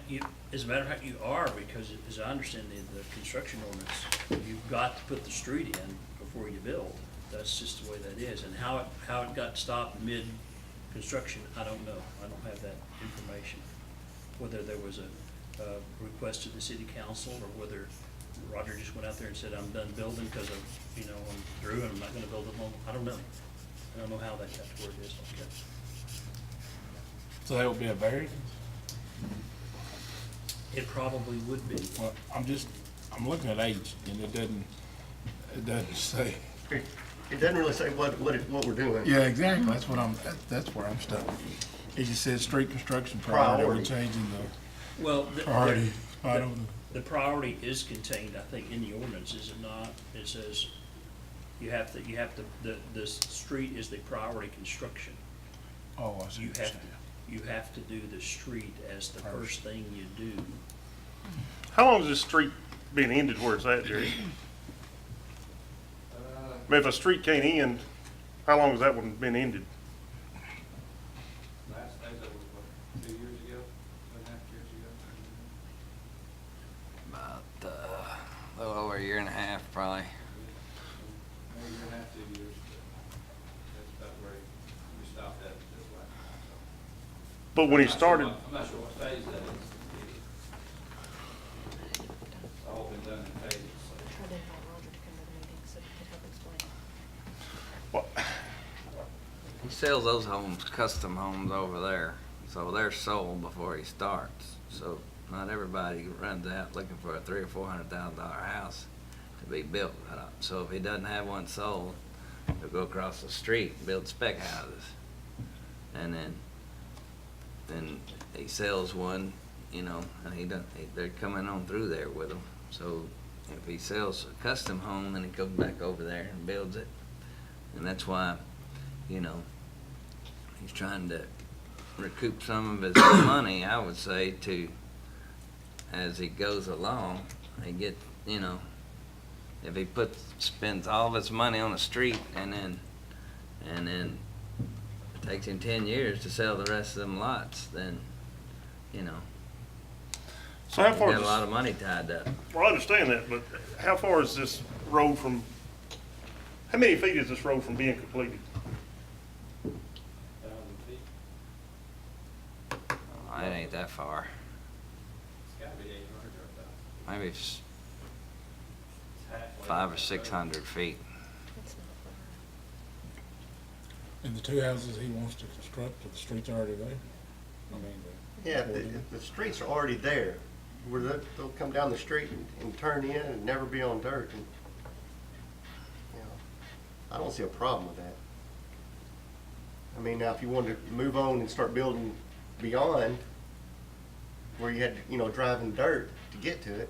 as a matter of fact, you are, because as I understand the construction ordinance, you've got to put the street in before you build. That's just the way that is. And how it got stopped mid-construction, I don't know. I don't have that information. Whether there was a request to the city council, or whether Roger just went out there and said, I'm done building because I'm through and I'm not gonna build a home. I don't know. I don't know how that got to where it is like that. So that would be a variance? It probably would be. Well, I'm looking at H, and it doesn't say. it doesn't really say what we're doing. Yeah, exactly, that's where I'm stuck. It just says street construction priority, we're Priority. changing Well, the priority. I don't know. the priority is contained, I think, in the ordinance, is it not? It says the street is the priority construction. Oh, I see You what you're have saying. you have to do the street as the first thing you do. How long has this street been ended where it's at, Jerry? I mean, if a street can't end, how long has that one been ended? Last phase that was what, 2 years ago, 2.5 years ago? About, a little over a year and a half, probably. Maybe a year and a half, 2 years, but that's about where we stopped at this last time, so. But when he started, I'm not sure what phase that is. It's all been done in phases, so. Try to invite Roger to come to the meeting so he could help explain. well, He sells those homes, custom homes over there, so they're sold before he starts. So not everybody runs out looking for a $300,000 or $400,000 house to be built. So if he doesn't have one sold, he'll go across the street and build spec houses, and then he sells one, you know, and they're coming on through there with him. So if he sells a custom home, then he goes back over there and builds it, and that's why, you know, he's trying to recoup some of his money, I would say, to, as he goes along, he get, you know, if he spends all of his money on the street and then it takes him 10 years to sell the rest of them lots, then, you know, so how he's far got is a lot of money tied up. well, I understand that, but how far is this road from, how many feet is this road from being completed? 1,000 feet. Oh, it ain't that far. It's gotta be 800 or 1,000. Maybe It's halfway 500 or down the 600 feet. That's not far. And the two houses he wants to construct, the streets are already there? I mean, Yeah, if the streets are already there, where they'll come down the street and turn in and never be on dirt. And, you know, I don't see a problem with that. I mean, now if you wanted to move on and start building beyond where you had to, you know, driving dirt to get to it,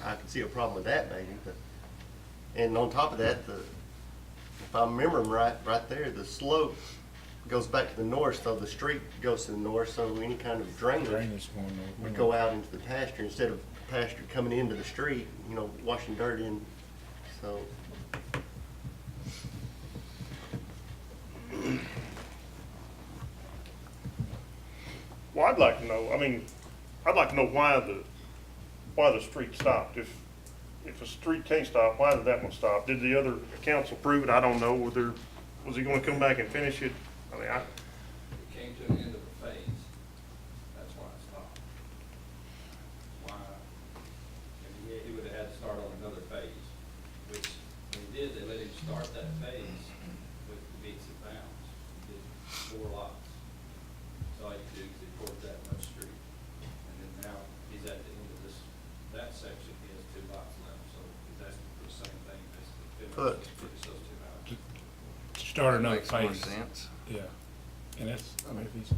I could see a problem with that maybe. But and on top of that, if I'm remembering right there, the slope goes back to the north, so the street goes to the north, so any kind of drainage drainage going on. would go out into the pasture instead of pasture coming into the street, you know, washing dirt in. So, Well, I'd like to know, I mean, I'd like to know why the street stopped. If a street can't stop, why did that one stop? Did the other council approve it? I don't know. Was he gonna come back and finish it? I mean, It came to an end of a phase. That's why it stopped. Why, and he would have had to start on another phase, which when he did, they let him start that phase with the meets and bounds. He did 4 lots. That's all you could do, because he poured that much street. And then now he's at the end of that section, he has 2 lots left, so he's asking for the same thing, basically. But- Finish those 2 houses. Start another Makes more phase. sense. Yeah. And that's, I mean, if he's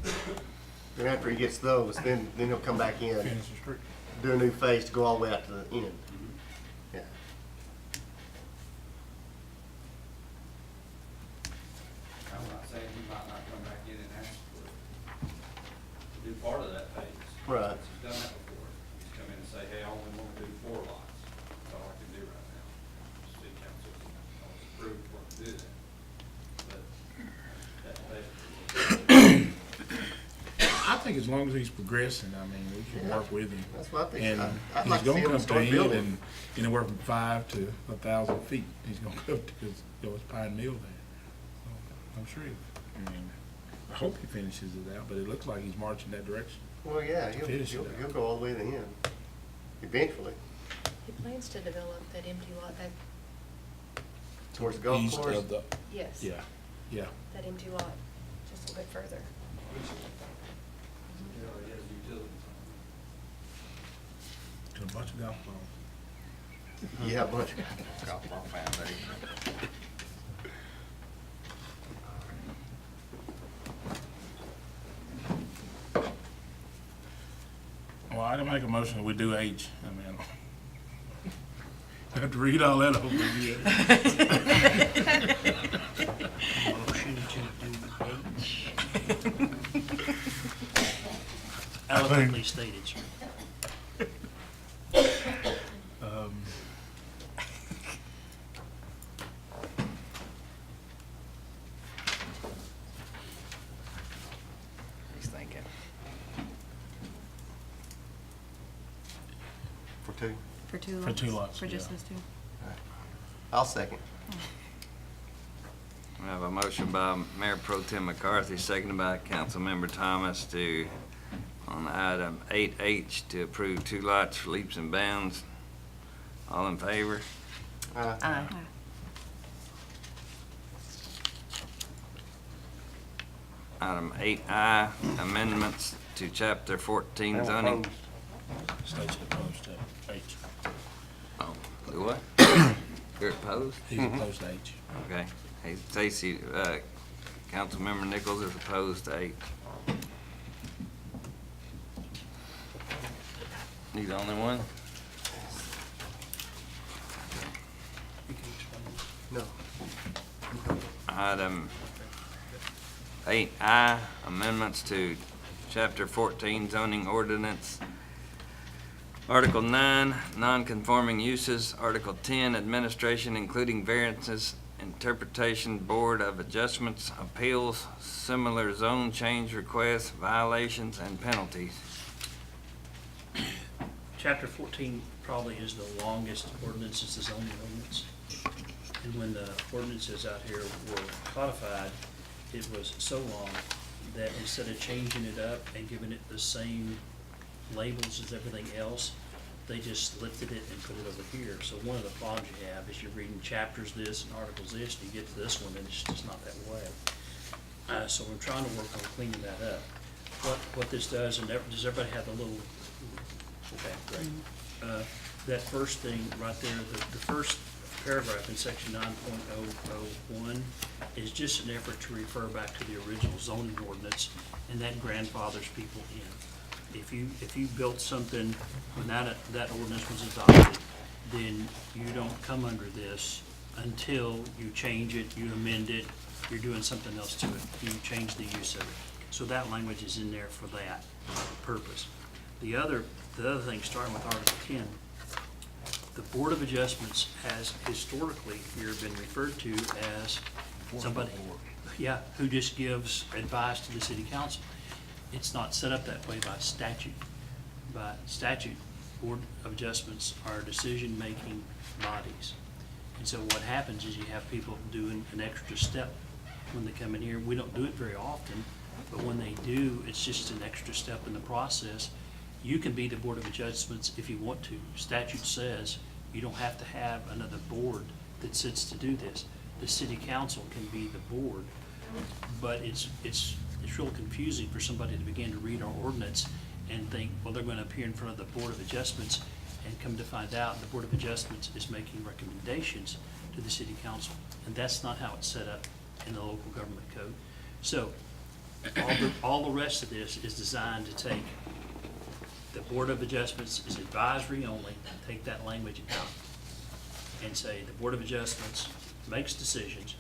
then after he gets those, then he'll come back in, finished the street. do a new phase to go all the way out to the end. Yeah. I'm not saying he might not come back in and ask for it, to do part of that phase. Right. He's done that before. He's come in and say, hey, I only want to do 4 lots. That's all I can do right now. City council always approved for him to do that. But that basically, I think as long as he's progressing, I mean, we can work with him. That's what I think. And I'd he's like to gonna see him come to start end building. and, anywhere from 5 to 1,000 feet. He's gonna go to, because, you know, it's Pine Mill there. So I'm sure, I mean, I hope he finishes it out, but it looks like he's marching that direction. Well, yeah, Finish it out. he'll go all the way to the end, eventually, He plans to develop that empty lot back, towards the golf East course. of the, yes. yeah, yeah. That empty lot, just a little bit further. you know, he has utilities on it. To a bunch of golf balls. Yeah, a bunch. Golf ball foundation. Well, I'd make a motion that we do H. I mean, I have to read all that over again. Motion to do H. eloquently stated, sir. He's thinking. For two. For two lots? For two lots, For just yeah. those two? I'll second. We have a motion by Mayor Pro Tem McCarthy, seconded by Councilmember Thomas on item 8H to approve 2 lots for leaps and bounds. All in favor? Aye. Item 8I, amendments to Chapter 14 zoning. State's opposed to H. Oh, do what? You're opposed? He's opposed to H. Okay. Hey, Stacy, Councilmember Nichols is opposed to 8. You the only one? You can explain. No. Item 8I, amendments to Chapter 14 zoning ordinance. Article 9, non-conforming uses. Article 10, administration including variances, interpretation, Board of Adjustments, appeals, similar zone change requests, violations, and penalties. Chapter 14 probably is the longest ordinance, it's the zoning ordinance. And when the ordinances out here were codified, it was so long that instead of changing it up and giving it the same labels as everything else, they just lifted it and put it over here. So one of the problems you have is you're reading chapters this and articles this, and you get to this one and it's just not that way. So we're trying to work on cleaning that up. What this does, and does everybody have the little, okay, great. That first thing right there, the first paragraph in section 9.001 is just an effort to refer back to the original zoning ordinance, and that grandfathers people in. If you built something when that ordinance was adopted, then you don't come under this until you change it, you amend it, you're doing something else to it, you change the use of it. So that language is in there for that purpose. The other thing, starting with Article 10, the Board of Adjustments has historically here been referred to as somebody, who just gives advice to the city council. It's not set up that way by statute. By statute, Board of Adjustments are decision-making bodies. And so what happens is you have people doing an extra step when they come in here. We don't do it very often, but when they do, it's just an extra step in the process. You can be the Board of Adjustments if you want to. Statute says you don't have to have another board that sits to do this. The city council can be the board, but it's real confusing for somebody to begin to read our ordinance and think, well, they're going to appear in front of the Board of Adjustments, and come to find out the Board of Adjustments is making recommendations to the city council. And that's not how it's set up in the local government code. So all the rest of this is designed to take the Board of Adjustments is advisory only, take that language out and say the Board of Adjustments makes decisions.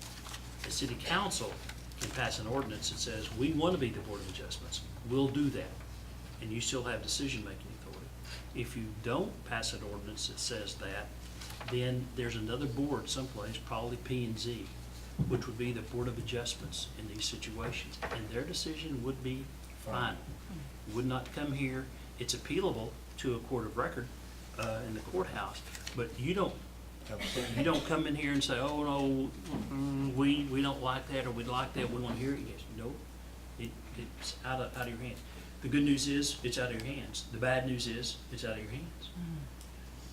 The city council can pass an ordinance that says, we want to be the Board of Adjustments. We'll do that. And you still have decision-making authority. If you don't pass an ordinance that says that, then there's another board someplace, probably P&Z, which would be the Board of Adjustments in these situations. And their decision would be final. Would not come here. It's appealable to a court of record in the courthouse, but you don't come in here and say, oh, no, we don't like that, or we'd like that, we want to hear it. Yes, no, it's out of your hands. The good news is, it's out of your hands. The bad news is, it's out of your hands.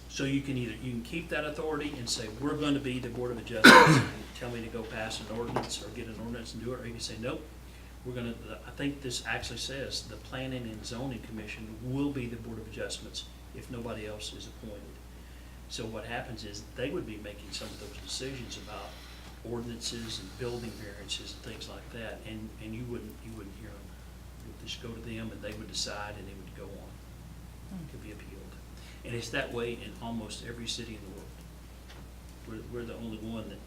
So you can keep that authority and say, we're going to be the Board of Adjustments, and tell me to go pass an ordinance or get an ordinance and do it, or you can say, nope, we're going to, I think this actually says, the Planning and Zoning Commission will be the Board of Adjustments if nobody else is appointed. So what happens is they would be making some of those decisions about ordinances and building variances and things like that, and you wouldn't hear them. It would just go to them, and they would decide, and it would go on. It could be appealed. And it's that way in almost every city in the world. We're the only one that,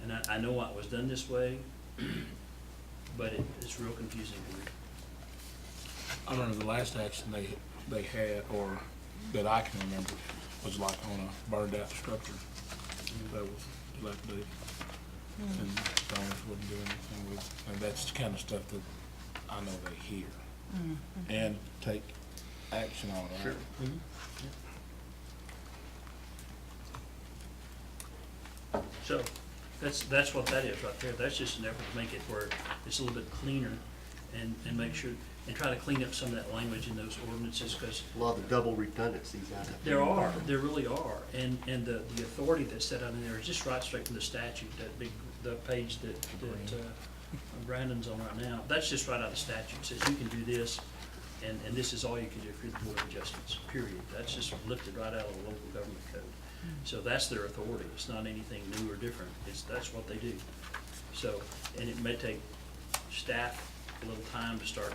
and I know it was done this way, but it's real confusing to read. I remember the last action they had, or that I can remember, was like on a burned out structure. That was dilapidated. And the owners wouldn't do anything with, and that's the kind of stuff that I know they hear. And take action on, right? Sure. So, that's what that is right there. That's just an effort to make it where it's a little bit cleaner and make sure, and try to clean up some of that language in those ordinances, because A lot of the double redundancies out there. there really are. And the authority that's set out in there is just right straight from the statute, the page that Brandon's on right now. That's just right out of the statute. It says you can do this, and this is all you can do for the Board of Adjustments, period. That's just lifted right out of the local government code. So that's their authority. It's not anything new or different. That's what they do. So, and it may take staff a little time to start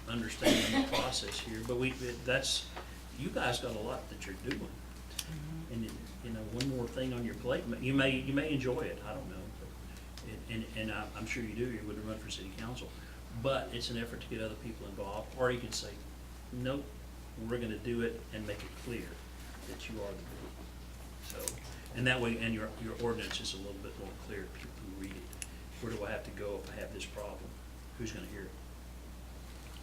understanding the process here, but you guys got a lot that you're doing. And, one more thing on your plate, you may enjoy it, I don't know. And I'm sure you do, you wouldn't run for city council. But it's an effort to get other people involved, or you can say, nope, we're gonna do it and make it clear that you are the group. So, and that way, and your ordinance is a little bit more clear to people who read it. Where do I have to go if I have this problem? Who's gonna hear it?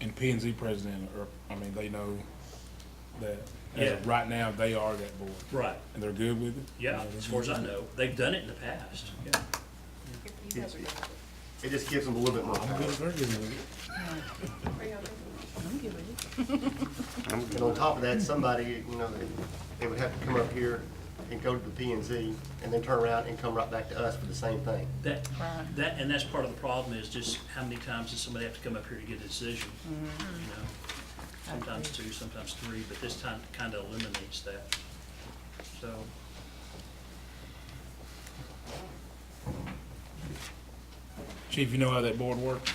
And P&Z president, they know that, as Yeah. of right now, they are that board. Right. And they're good with it? Yeah, as far as I know, they've done it in the past. Yeah. It just gives them a little bit more I'm power. good, they're good with it. I'm good with it. And on top of that, somebody, they would have to come up here and go to the P&Z and then turn around and come right back to us for the same thing. And that's part of the problem, is just how many times does somebody have to come up here to get a decision? Sometimes 2, sometimes 3, but this time kind of eliminates that. So, Chief, you know how that board works?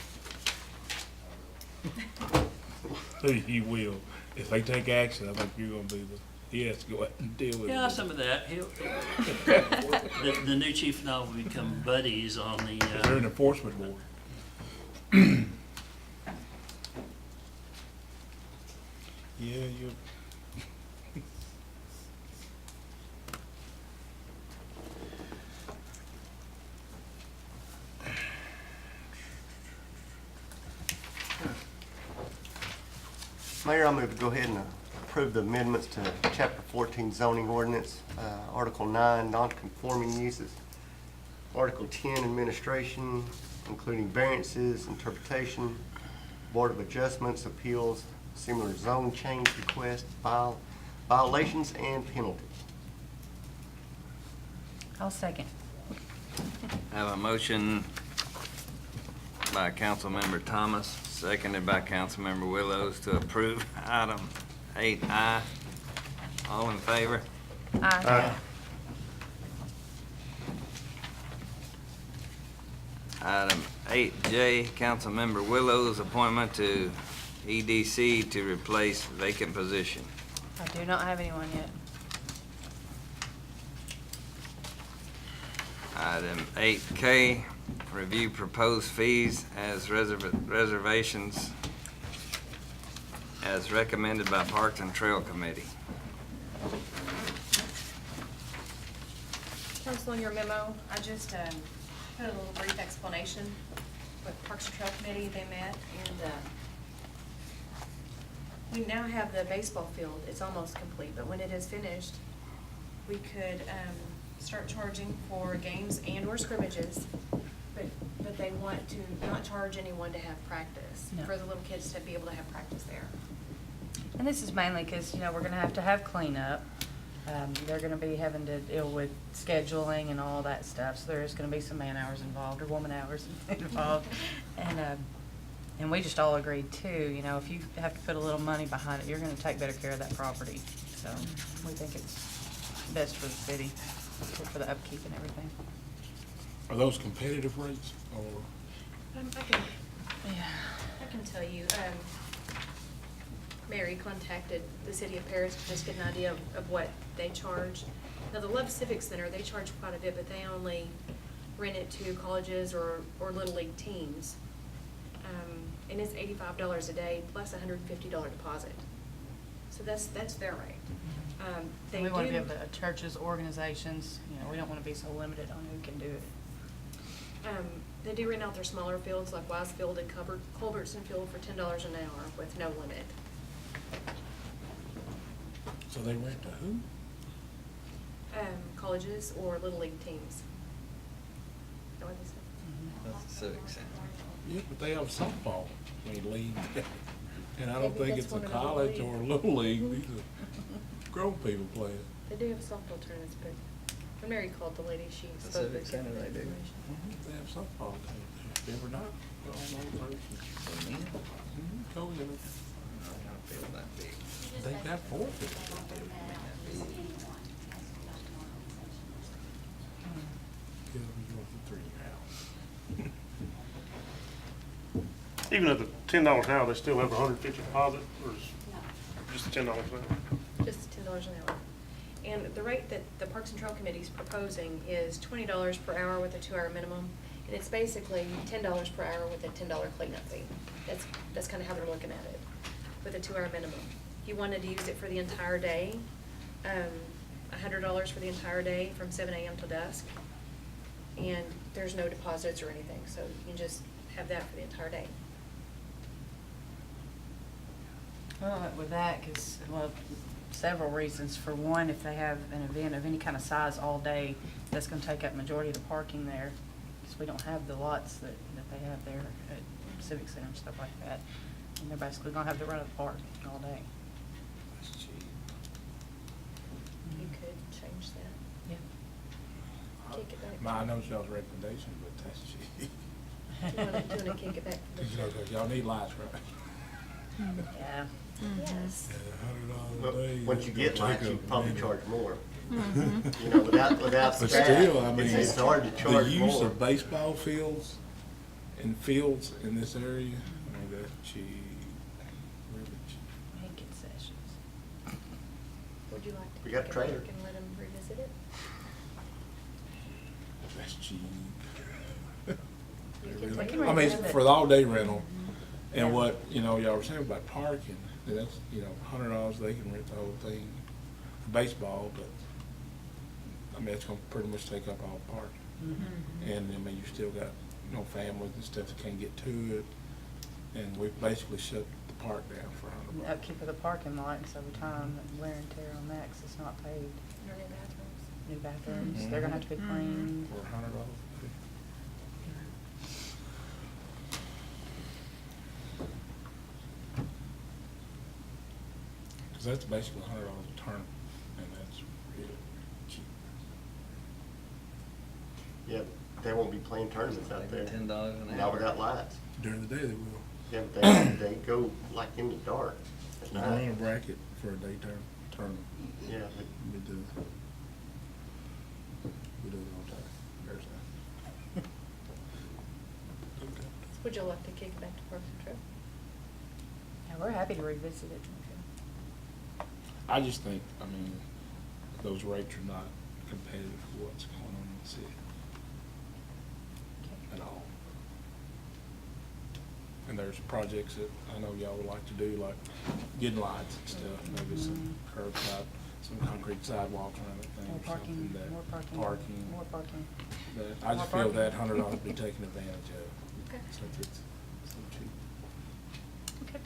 He will. If they take action, I think you're gonna be he has to go out and deal with it. yeah, some of that. The new chief and I will become buddies on the, They're an enforcement board. Yeah, you. Mayor, I'm going to go ahead and approve the amendments to Chapter 14 zoning ordinance, Article 9, non-conforming uses, Article 10, administration, including variances, interpretation, Board of Adjustments, appeals, similar zone change request, violations, and penalties. I'll second. Have a motion by Councilmember Thomas, seconded by Councilmember Willows to approve item 8I. All in favor? Aye. Item 8J, Councilmember Willows' appointment to EDC to replace vacant position. I do not have anyone yet. Item 8K, review proposed fees as reservations as recommended by Parks and Trail Committee. Council, in your memo, I just put a little brief explanation with Parks and Trail Committee. They met, and we now have the baseball field. It's almost complete, but when it is finished, we could start charging for games and/or scrimmages, but they want to not charge anyone to have practice, No. for the little kids to be able to have practice there. And this is mainly because, we're gonna have cleanup. They're gonna be having to deal with scheduling and all that stuff, so there is gonna be some man hours involved, or woman hours involved. And we just all agreed too, if you have to put a little money behind it, you're gonna take better care of that property. So we think it's best for the city, for the upkeep and everything. Are those competitive rates or? I can tell you, Mary contacted the city of Paris to just get an idea of what they charge. Now, the Love Civic Center, they charge quite a bit, but they only rent it to colleges or Little League teams. And and it's $85 a day plus a $150 deposit. So that's their rate. They We want to do- give the churches, organizations, you know, we don't want to be so limited on who can do it. They do rent out their smaller fields like Wise Field and Culbertson Field for $10 an hour with no limit. So they rent to who? Colleges or Little League teams. Is that what they said? That's the civic center. Yeah, but they have softball, league. And I don't Maybe think that's it's a one of the college league. or a little league. These are grown people playing. They do have softball tournaments, but when Mary called the lady, she The spoke civic with center, they do. information. They have softball teams there. Ever not? Go on over there. For men? Go in. I don't feel that big. They got 4 people. Yeah, we go for 3 now. Even at the $10 an hour, they still have a $150 deposit, or is just $10 an hour? Just $10 an hour. And the rate that the Parks and Trail Committee is proposing is $20 per hour with a 2-hour minimum. And it's basically $10 per hour with a $10 cleanup fee. That's kind of how they're looking at it, with a 2-hour minimum. If you wanted to use it for the entire day, $100 for the entire day from 7 a.m. till dusk. And there's no deposits or anything, so you can just have that for the entire day. Well, with that, because, well, several reasons. For one, if they have an event of any kind of size all day, that's going to take up majority of the parking there, because we don't have the lots that they have there at Civic Center and stuff like that. And they're basically going to have the run of the park all day. That's cheap. You could change that. Yeah. Kick it back. I know y'all's recommendation, but that's cheap. You wanna kick it back to the- You know, 'cause y'all need lights, right? Yeah. Yes. $100 a But day. once you get lights, you probably minute. charge more. You know, without But that, still, I mean, it's hard to the charge use more. of baseball fields and fields in this area, I mean, that's cheap, really cheap. And concessions. Would you like to We got kick a it trailer. back and let them revisit it? That's cheap. You It can really- take it I mean, back. for the all-day rental, Yeah. and what, you know, y'all were saying about parking, and that's, you know, $100, they can rent the whole thing for baseball, but, I mean, it's gonna pretty much take up all parking. Mm-hmm. And, I mean, you still got, you know, families and stuff that can't get to it, and we basically shut the park down for And $100. upkeep of the parking lot, so every time wear and tear on that, 'cause it's not paved. Your new bathrooms? New bathrooms, they're gonna have to be cleaned. For $100. Because that's basically $100 a turn, and that's really cheap. Yeah, they won't be playing tournaments out there. $10 an hour. Not without lights. During the day, they will. Yeah, but they go like in the dark at You run a night. bracket for a daytime tournament. Yeah, We do. We do it all the time. There's that. Okay. Would you like to kick it back to Parks and Trail? Yeah, we're happy to revisit it. I just think, I mean, those rates are not competitive for what's going on in the city at all. And there's projects that I know y'all would like to do, like getting lights and stuff, maybe some curb cut, some concrete sidewalks around that thing More or something parking, that. more parking. Parking. More parking. That, I just More feel that parking. $100 be taken advantage of, Okay. since it's so cheap. Okay.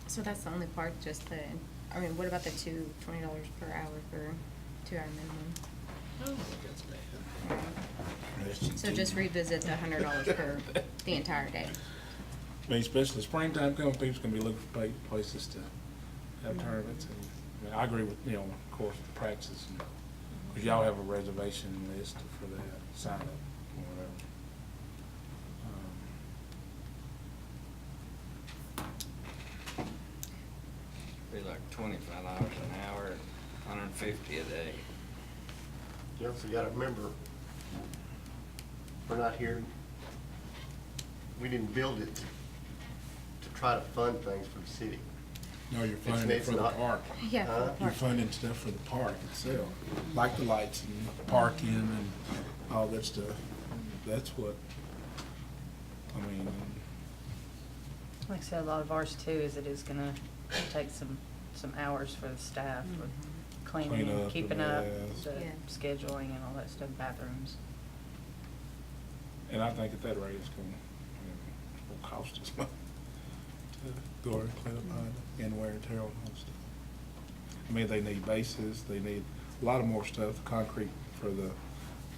So that's the only part, just the, I mean, what about the $20 per hour for 2-hour minimum? I don't think that's bad. That's So just revisit the $100 per the entire day. I mean, especially springtime comes, people's gonna be looking for places to have tournaments, and, I mean, I agree with, you know, of course, the practices, and, cause y'all have a reservation list for that, sign up, or whatever. Be like $25 an hour, $150 a day. you also gotta remember, we're not here, we didn't build it to try to fund things for the city. No, you're funding it it's for the not- park. Yeah, for the Huh? You're park. funding stuff for the park itself, like the lights and parking and all that stuff. That's what, I mean, Like I said, a lot of ours too is it is gonna take some hours for the staff with Clean cleaning, up keeping and up, yes. the Yeah. scheduling and all that stuff, bathrooms. And I think at that rate, it's gonna cost us money to go and clean up behind it and wear and tear on and stuff. I mean, they need bases, they need a lot of more stuff, concrete for the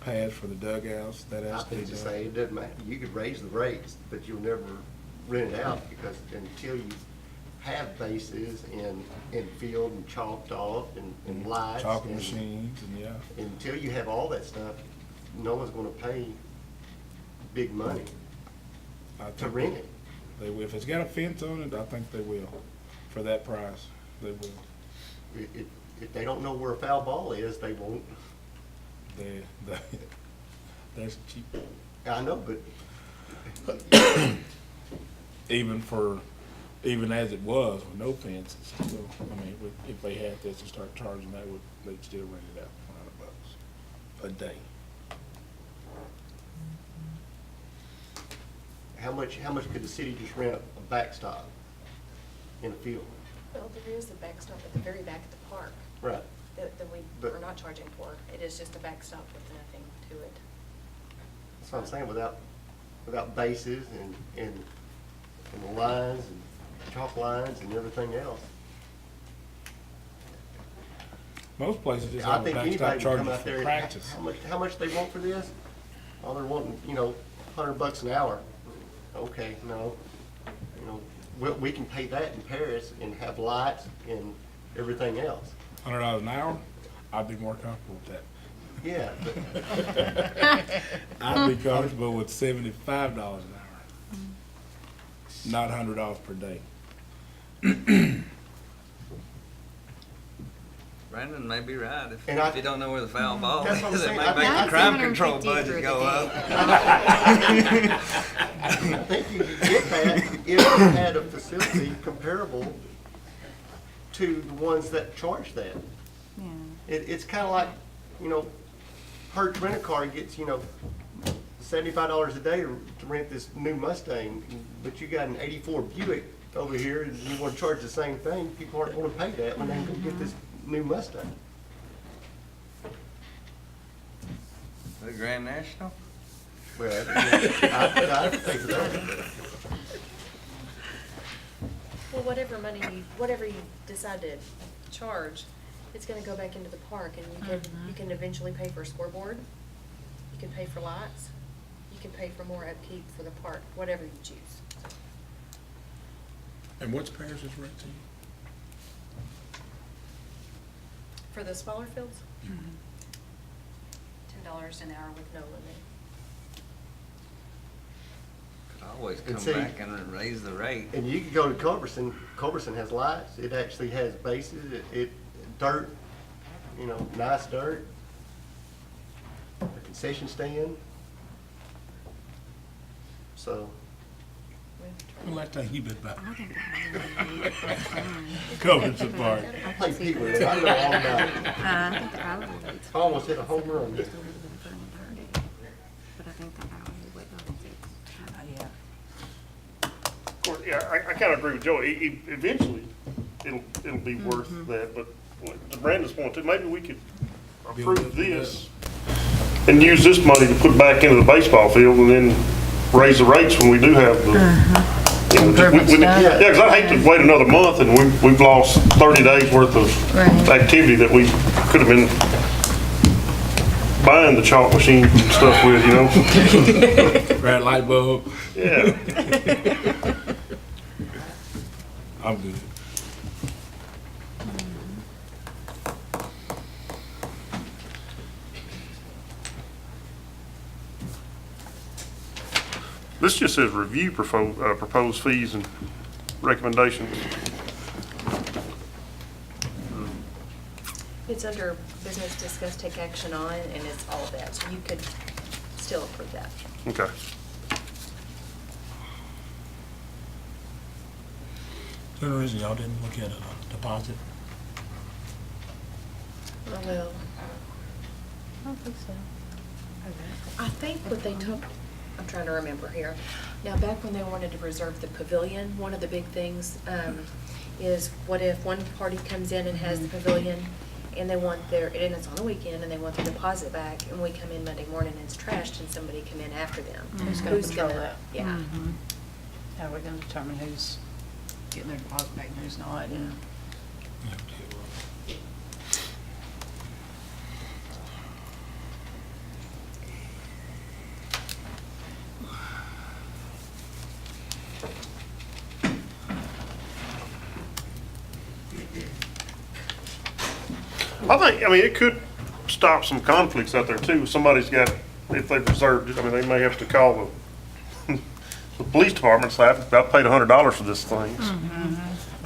pads, for the dugouts, that I has to be think to done. say, it doesn't matter, you could raise the rates, but you'll never rent it out, because until you have bases and filled and chalked off and lights. Chalking and- machines, and yeah. Until you have all that stuff, no one's gonna pay big money I to think rent it. They will. If it's got a fence on it, I think they will. For that price, they will. If they don't know where a foul ball is, they won't. That's cheap. I know, but Even as it was with no fences, still, I mean, if they had this and start charging, they'd still rent it out for $100 a day. how much could the city just rent a backstop in a field? Well, there is a backstop at the very back of the park Right. that we But- are not charging for. It is just a backstop with nothing to it. That's what I'm saying, without bases and the lines and chalk lines and everything else. Most places just I have a think backstop anybody can come charges out there for and, practice. how much they want for this? Oh, they're wanting, $100 an hour. Okay, no, we can pay that in Paris and have lights and everything else. $100 an hour, I'd be more comfortable with that. Yeah, but I'd be comfortable with $75 an hour, not $100 per day. Brandon may be right. If And I- you don't know where the foul ball That's what I'm is, it saying. may I make think- the crime control 150 budget for go the up. I think you could get that if you had a facility comparable to the ones that charge that. Yeah. It's kind of like, Hertz Rent-A-Car gets, $75 a day to rent this new Mustang, but you got an '84 Buick over here, and you want to charge the same thing, people aren't going to pay that when they go get this new Mustang. The Grand National? Well, I'd pay for that. Well, whatever you decide to charge, it's gonna go back into the park, and you can eventually pay for a scoreboard, you can pay for lights, you can pay for more upkeep for the park, whatever you choose. And what's Paris's rate to you? For the smaller fields? $10 an hour with no limit. Could always And come see- back and raise the rate. And you can go to Culberson. Culberson has lights. It actually has bases. It dirt, nice dirt. A concession stand. So, Well, that time you been back. I think that Covers the park. I play Pee Wee. I know all about it. I think the hourly rate's I almost hit a home run. just a little bit of fun and dirty, but I think the hourly rate, Yeah. Of course, yeah, I kind of agree with Joey. Eventually, it'll be worth that, but to Brandon's point too, maybe we could approve this and use this money to put back into the baseball field and then raise the rates when we do have the. Improvements done. Yeah, because I'd hate to wait another month and we've lost 30 days worth of Right. activity that we could have been buying the chalk machines and stuff with, Red light bulb. Yeah. I'm good. This just says review proposed fees and recommendations. It's under business, discuss, take action on, and it's all of that, so you could still approve that. Okay. Is there a reason y'all didn't look at a deposit? Well, I don't think so. I think what they took, I'm trying to remember here. Now, back when they wanted to reserve the pavilion, one of the big things is what if one party comes in and has the pavilion and they want their, and it's on a weekend, and they want their deposit back, and we come in Monday morning and it's trashed and somebody come in after them? Who's gonna control that? Yeah. How are we gonna determine who's getting their deposit back and who's not? And I mean, it could stop some conflicts out there too. Somebody's got, if they've reserved it, I mean, they may have to call the police department, say, I've paid $100 for this thing.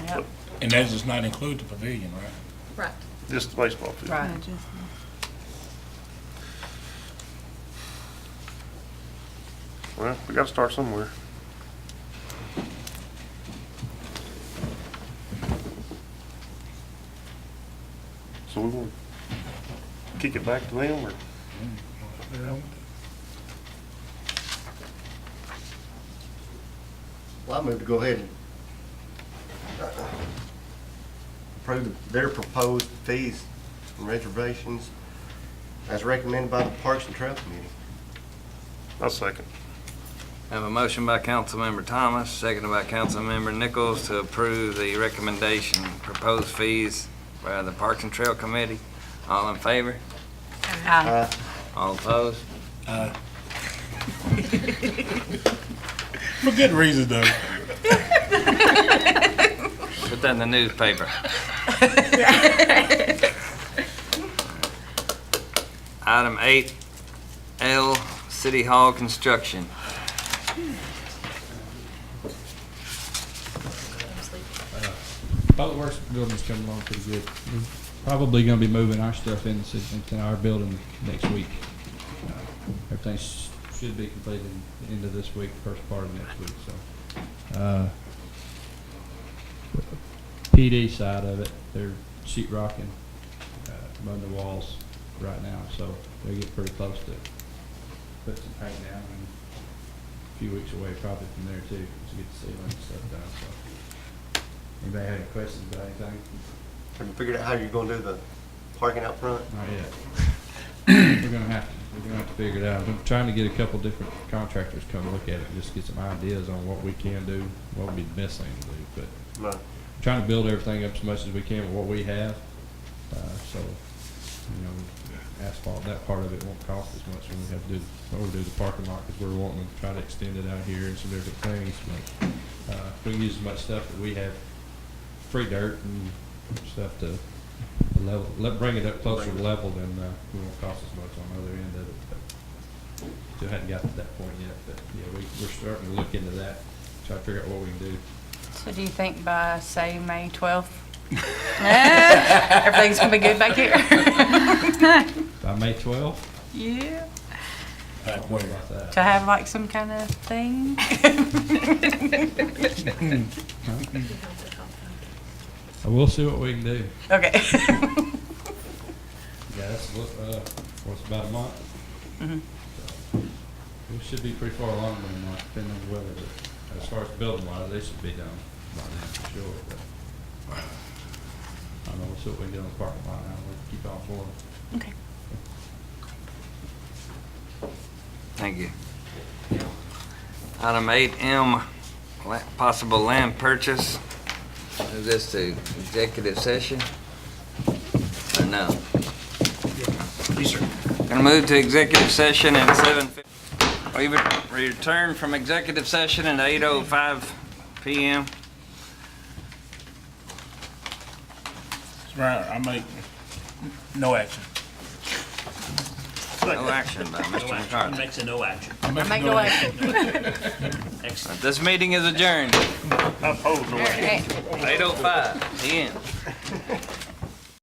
Yep. And that does not include the pavilion, right? Right. Just the baseball field. Right. Well, we gotta start somewhere. So we want to kick it back to them, or? Well, I move to go ahead and approve their proposed fees and reservations as recommended by the Parks and Trail Committee. I'll second. Have a motion by Councilmember Thomas, seconded by Councilmember Nichols to approve the recommendation, proposed fees by the Parks and Trail Committee. All in favor? All opposed? For good reason, though. Put that in the newspaper. Item 8L, City Hall construction. Public Works building's coming along pretty good. We're probably gonna be moving our stuff into our building next week. Everything should be completed into this week, first part of next week, so. PD side of it, they're sheet rocking, mowing the walls right now, so they're getting pretty close to put some paint down, and a few weeks away probably from there too, to get the ceiling and stuff done, so. Anybody have any questions about anything? Have you figured out how you're gonna do the parking out front? Not yet. We're gonna have to figure it out. I'm trying to get a couple different contractors come look at it, just get some ideas on what we can do, what would be the best thing to do, but No. trying to build everything up as much as we can with what we have. So, you know, asphalt, that part of it won't cost as much when we have to overdo the parking lot, because we're wanting to try to extend it out here and some different things, but, if we can use as much stuff that we have, free dirt and stuff to level, bring it up closer to level, then, it won't cost as much on the other end of it, but still hadn't got to that point yet, but, yeah, we're starting to look into that, try to figure out what we can do. So do you think by, say, May 12th, everything's gonna be good back here? By May 12th? Yeah. What about that? To have like some kind of thing? We'll see what we can do. Okay. Yeah, that's, what's about a month? Mhm. So, we should be pretty far along in a month, depending on the weather, but as far as building wise, they should be done by then for sure, but I don't know, we'll see what we can do on the parking lot now, we'll keep on forward. Okay. Thank you. Item 8M, possible land purchase. Is this to executive session? Or no? Yes, sir. Gonna move to executive session at 7:50. We return from executive session at 8:05 PM. Right, I make no action. No action by Mr. McCarthy. Makes a no action. I Make no action. Excellent. This meeting is adjourned. I oppose the way. 8:05 PM.